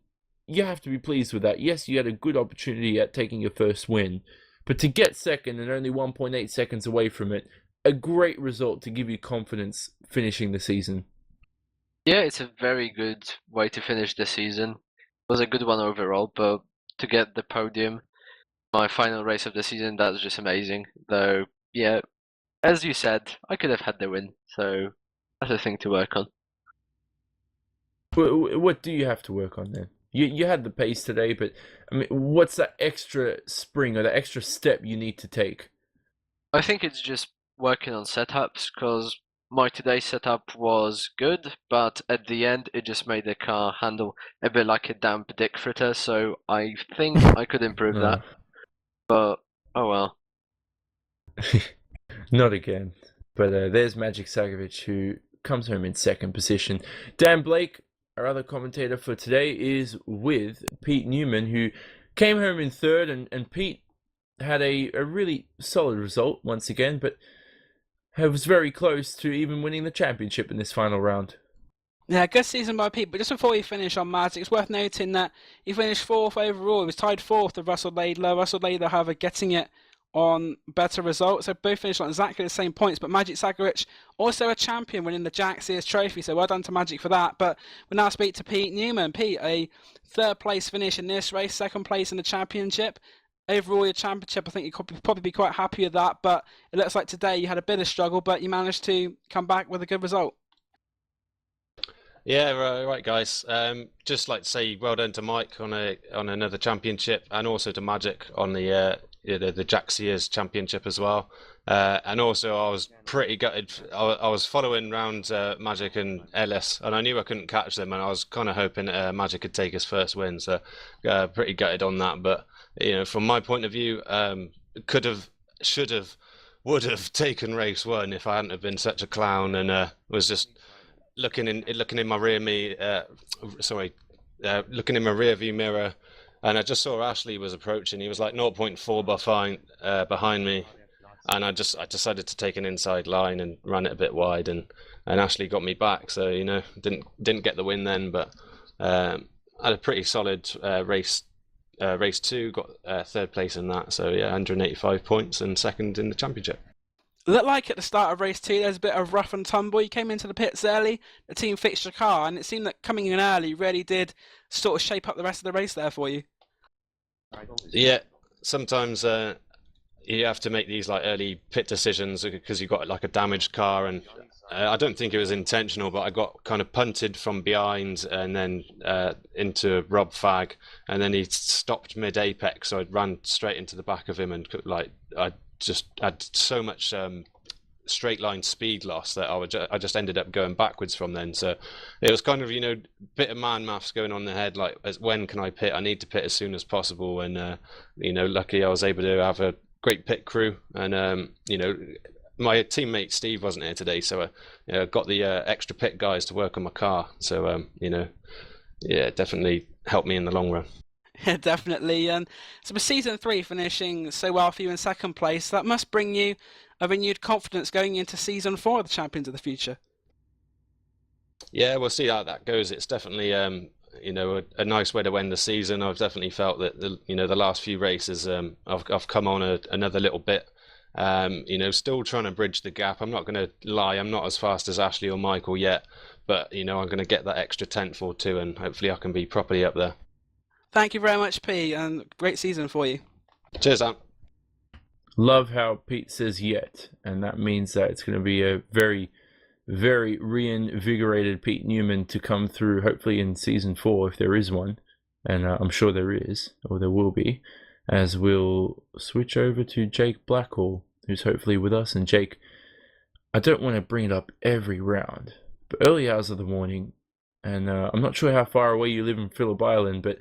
you have to be pleased with that. Yes, you had a good opportunity at taking your first win, but to get second and only 1.8 seconds away from it, a great result to give you confidence finishing the season. Yeah, it's a very good way to finish the season. It was a good one overall, but to get the podium my final race of the season. That was just amazing. Though, yeah, as you said, I could have had the win, so that's a thing to work on. What do you have to work on then? You had the pace today, but I mean, what's that extra spring or that extra step you need to take? I think it's just working on setups, because my today's setup was good, but at the end it just made the car handle a bit like a damp dick fritter, so I think I could improve that. But, oh well. Not again. But there's Magic Sagovic, who comes home in second position. Dan Blake, our other commentator for today, is with Pete Newman, who came home in third, and Pete had a really solid result once again, but was very close to even winning the championship in this final round. Yeah, good season by Pete. But just before we finish on Magic, it's worth noting that he finished fourth overall. He was tied fourth with Russell Laidler. Russell Laidler, however, getting it on better results. So both finished on exactly the same points. But Magic Sagovic, also a champion, winning the Jack Sears Trophy. So well done to Magic for that. But we'll now speak to Pete Newman. Pete, a third place finish in this race, second place in the championship. Overall, your championship, I think you could probably be quite happy with that. But it looks like today you had a bit of struggle, but you managed to come back with a good result. Yeah, right, guys. Just like to say well done to Mike on another championship, and also to Magic on the Jack Sears Championship as well. And also, I was pretty gutted. I was following round Magic and Ellis, and I knew I couldn't catch them, and I was kind of hoping Magic could take his first win. So, pretty gutted on that. But from my point of view, could have, should have, would have taken race one if I hadn't have been such a clown and was just looking in my rear view mirror, and I just saw Ashley was approaching. He was like 0.4 behind me, and I decided to take an inside line and run it a bit wide, and Ashley got me back. So didn't get the win then, but had a pretty solid race two. Got third place in that. So yeah, 185 points and second in the championship. Looked like at the start of race 2 there's a bit of rough and tumble. You came into the pits early, the team fixed your car, and it seemed that coming in early really did sort of shape up the rest of the race there for you. Yeah, sometimes you have to make these like early pit decisions because you've got like a damaged car, and I don't think it was intentional, but I got kind of punted from behind and then into Rob Fag, and then he stopped mid-apex, so I ran straight into the back of him, and I just had so much straight line speed loss that I just ended up going backwards from then. So it was kind of bit of man maths going on in the head, like when can I pit? I need to pit as soon as possible, and lucky I was able to have a great pit crew, and my teammate Steve wasn't here today, so I got the extra pit guys to work on my car. So yeah, definitely helped me in the long run. Yeah, definitely. And so with season 3 finishing so well for you in second place, that must bring you a renewed confidence going into season 4 of the Champions of the Future. Yeah, we'll see how that goes. It's definitely a nice way to end the season. I've definitely felt that the last few races I've come on another little bit. Still trying to bridge the gap. I'm not going to lie, I'm not as fast as Ashley or Michael yet, but I'm going to get that extra tenth or two, and hopefully I can be properly up there. Thank you very much, Pete, and great season for you. Cheers, Ant. Love how Pete says yet, and that means that it's going to be a very, very reinvigorated Pete Newman to come through, hopefully in season 4, if there is one, and I'm sure there is, or there will be, as we'll switch over to Jake Blackhall, who's hopefully with us. And Jake, I don't want to bring it up every round, but early hours of the morning, and I'm not sure how far away you live in Phillip Island, but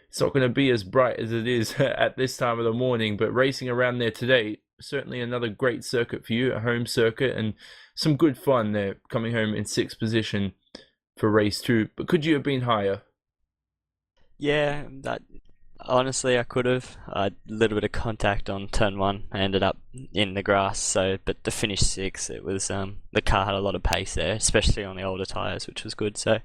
it's not going to be as bright as it is at this time of the morning, but racing around there today, certainly another great circuit for you, a home circuit, and some good fun there, coming home in 6th position for race 2. But could you have been higher? Yeah, honestly I could have. I had a little bit of contact on turn 1. I ended up in the grass, but to finish 6th, it was the car had a lot of pace there, especially on the older tyres, which was good. So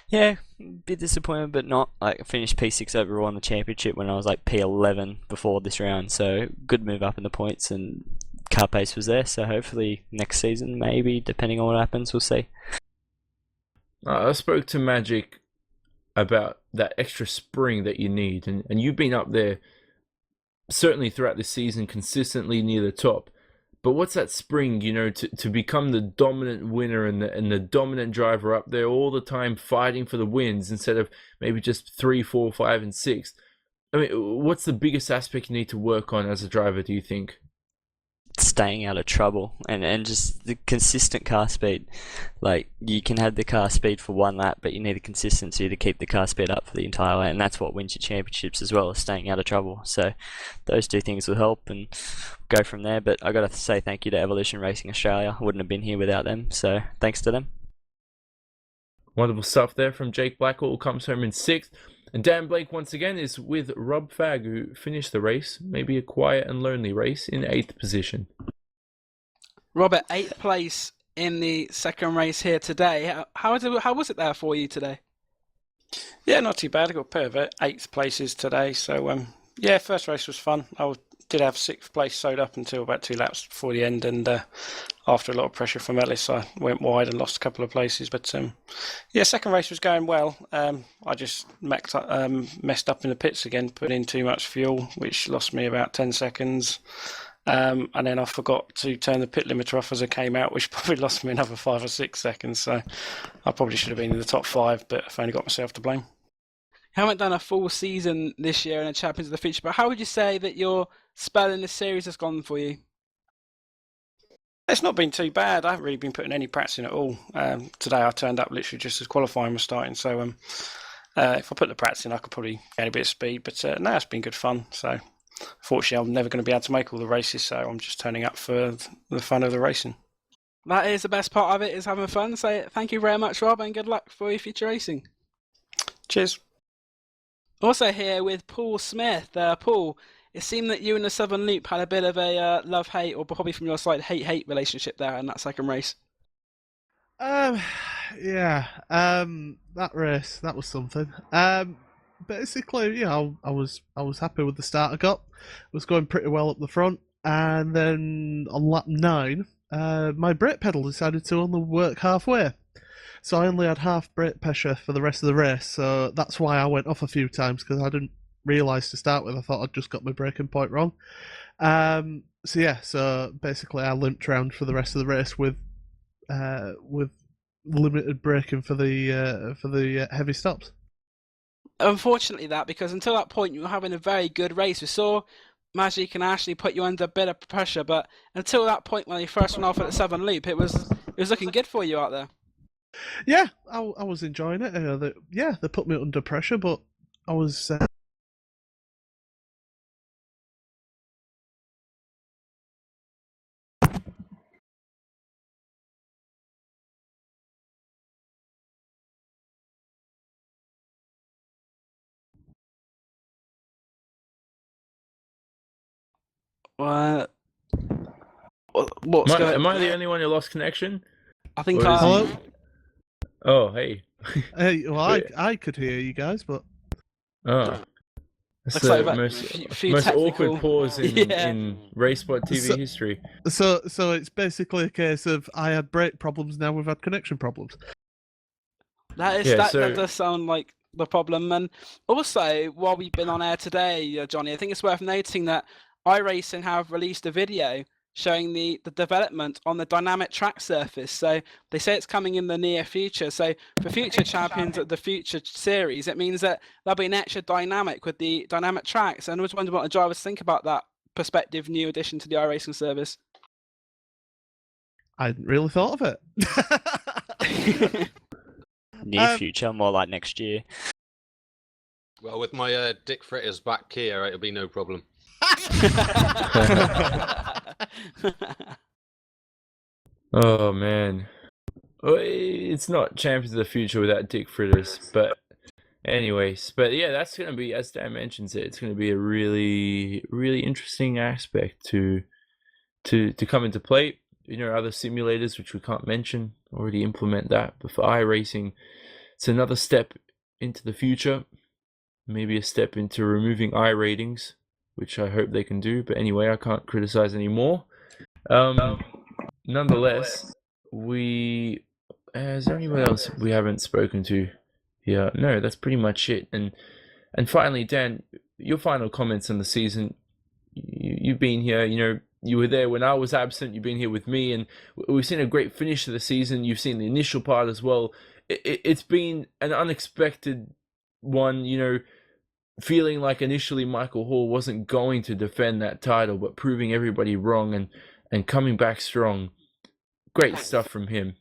yeah, a bit disappointed, but not. I finished P6 overall in the championship when I was like P11 before this round, so good move up in the points, and car pace was there. So hopefully next season, maybe, depending on what happens, we'll see. I spoke to Magic about that extra spring that you need, and you've been up there certainly throughout the season, consistently near the top. But what's that spring, to become the dominant winner and the dominant driver up there all the time, fighting for the wins instead of maybe just 3, 4, 5, and 6? I mean, what's the biggest aspect you need to work on as a driver, do you think? Staying out of trouble and just the consistent car speed. Like, you can have the car speed for one lap, but you need the consistency to keep the car speed up for the entire lap, and that's what wins you championships as well, as staying out of trouble. So those two things will help and go from there. But I gotta say thank you to Evolution Racing Australia. I wouldn't have been here without them, so thanks to them. Wonderful stuff there from Jake Blackwell, who comes home in 6th. And Dan Blake, once again, is with Rob Fagg, who finished the race, maybe a quiet and lonely race, in 8th position. Robert, 8th place in the second race here today. How was it there for you today? Yeah, not too bad. I got a pair of 8th places today. So, yeah, first race was fun. I did have 6th place sewed up until about 2 laps before the end, and after a lot of pressure from Ellis, I went wide and lost a couple of places. But yeah, second race was going well. I just messed up in the pits again, put in too much fuel, which lost me about 10 seconds. And then I forgot to turn the pit limiter off as I came out, which probably lost me another 5 or 6 seconds. So I probably should have been in the top 5, but I've only got myself to blame. You haven't done a full season this year in the Champions of the Future, but how would you say that your spell in the series has gone for you? It's not been too bad. I haven't really been putting any practice in at all. Today I turned up literally just as qualifying was starting. So if I put the practice in, I could probably gain a bit of speed. But no, it's been good fun. So fortunately, I'm never going to be able to make all the races. So I'm just turning up for the fun of the racing. That is the best part of it, is having fun. So thank you very much, Rob, and good luck for your future racing. Cheers. Also here with Paul Smith. Paul, it seemed that you and the Southern Loop had a bit of a love-hate, or probably from your side, hate-hate relationship there in that second race. Yeah, that race, that was something. Basically, I was happy with the start I got. I was going pretty well up the front, and then on lap 9, my brake pedal decided to only work halfway. So I only had half brake pressure for the rest of the race, so that's why I went off a few times, because I didn't realise to start with. I thought I'd just got my braking point wrong. So basically I limped around for the rest of the race with limited braking for the heavy stops. Unfortunately because until that point you were having a very good race. We saw Magic and Ashley put you under a bit of pressure, but until that point when you first went off at the Southern Loop, it was looking good for you out there. Yeah, I was enjoying it. They put me under pressure, but I was. What's going on? Am I the only one who lost connection? I think Hello? Oh, hey. Hey, well, I could hear you guys, but... Oh. That's Looks the like most awkward pause in RaceSpotTV history. So it's basically a case of I had brake problems, now we've had connection problems. That does sound like the problem. And also, while we've been on air today, Johnny, I think it's worth noting that iRacing have released a video showing the development on the dynamic track surface. So they say it's coming in the near future. So for future champions of the future series, it means that there'll be an extra dynamic with the dynamic tracks. And I was wondering what the drivers think about that prospective new addition to the iRacing service. I hadn't really thought of it. Near future, more like next year. Well, with my Dick Fritters back here, it'll be no problem. Oh man, it's not Champions of the Future without Dick Fritters. But anyways, yeah, that's gonna be, as Dan mentions it's gonna be a really, really interesting aspect to come into play. Other simulators which we can't mention already implement that, but for iRacing, it's another step into the future. Maybe a step into removing iRatings, which I hope they can do. But anyway, I can't criticize anymore. Nonetheless, is there anyone else we haven't spoken to? Yeah, no, that's pretty much it. And finally, Dan, your final comments on the season. you've been here. You know, you were there when I was absent. You've been here with me, and we've seen a great finish to the season. You've seen the initial part as well. It's been an unexpected one, you know, feeling like initially Michael Hall wasn't going to defend that title, but proving everybody wrong and coming back strong. Great stuff from him.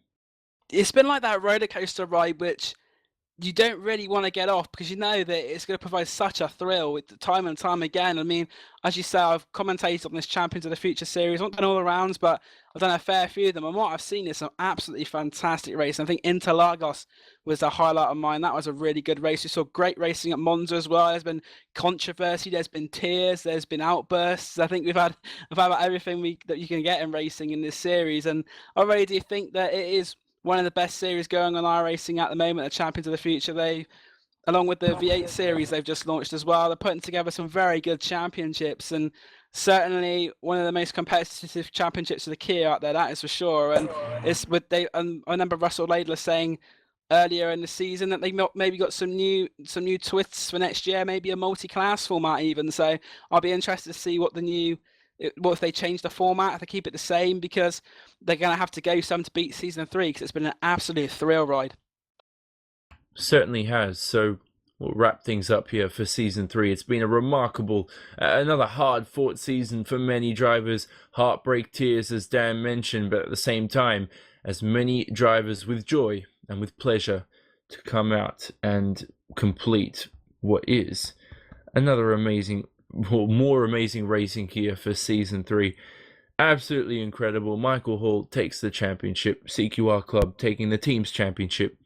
It's been like that roller coaster ride, which you don't really want to get off because you know that it's going to provide such a thrill with time and time again. I mean, as you say, I've commentated on this Champions of the Future series. I've not done all the rounds, but I've done a fair few of them. And what I've seen is some absolutely fantastic racing. I think Interlagos was the highlight of mine. That was a really good race. We saw great racing at Monza as well. There's been controversy. There's been tears. There's been outbursts. I think we've had about everything that you can get in racing in this series. And I really do think that it is one of the best series going on iRacing at the moment, the Champions of the Future. They, along with the V8 series they've just launched as well, they're putting together some very good championships, and certainly one of the most competitive championships of the Kia out there, that is for sure. And it's with I remember Russell Laidler saying earlier in the season that they maybe got some new twists for next year, maybe a multi-class format even. So I'll be interested to see what if they change the format, if they keep it the same, because they're going to have to go some to beat Season 3, because it's been an absolute thrill ride. Certainly has. So we'll wrap things up here for Season 3. It's been a remarkable, another hard-fought season for many drivers. Heartbreak, tears, as Dan mentioned, but at the same time, as many drivers with joy and with pleasure to come out and complete what is another amazing, more amazing racing here for Season 3. Absolutely incredible. Michael Hall takes the championship, CQR Club taking the team's championship.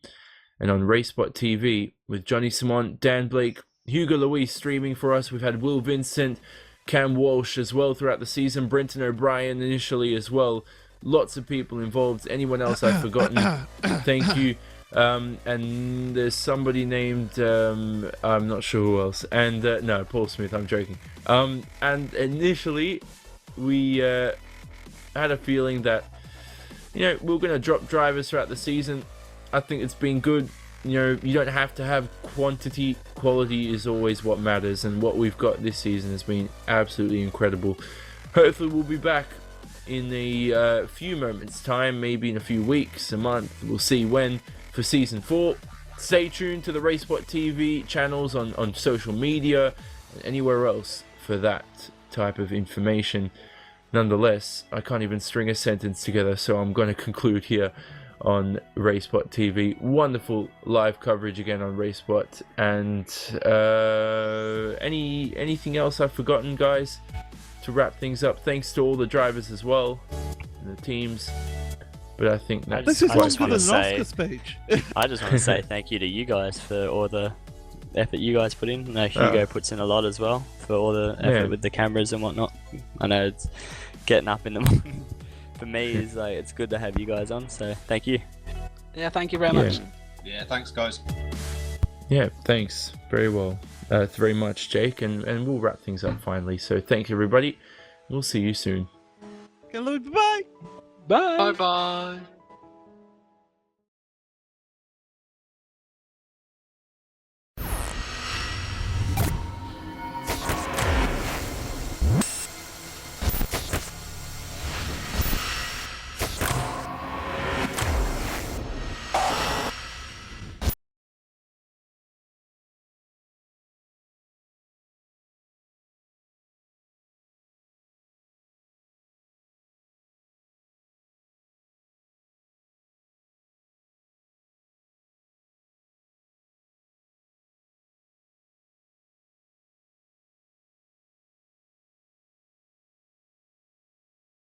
And on RaceSpotTV with Johnny Simon, Dan Blake, Hugo Luis streaming for us. We've had Will Vincent, Cam Walsh as well throughout the season, Brenton O'Brien initially as well. Lots of people involved. Anyone else I've forgotten, thank you. And there's somebody named, I'm not sure who else. And no, Paul Smith, I'm joking. And initially, we had a feeling that, you know, we're going to drop drivers throughout the season. I think it's been good. You know, you don't have to have quantity. Quality is always what matters. And what we've got this season has been absolutely incredible. Hopefully we'll be back in a few moments time, maybe in a few weeks, a month. We'll see when for Season 4. Stay tuned to the RaceSpotTV channels on social media and anywhere else for that type of information. Nonetheless, I can't even string a sentence together, so I'm going to conclude here on RaceSpotTV. Wonderful live coverage again on RaceSpot. And anything else I've forgotten, guys, to wrap things up? Thanks to all the drivers as well and the teams. But I think that's this is quite one for the Oscar speech. I just want to say thank you to you guys for all the effort you guys put in. I know Hugo puts in a lot as well for all the effort with the cameras and whatnot. I know it's getting up in the morning. For me, is like it's good to have you guys on. So thank you. Yeah, thank you very much. Yeah, thanks, guys. Yeah, thanks. Very well. Very much, Jake. And we'll wrap things up finally. So thank you, everybody. We'll see you soon. Bye. Bye. Bye.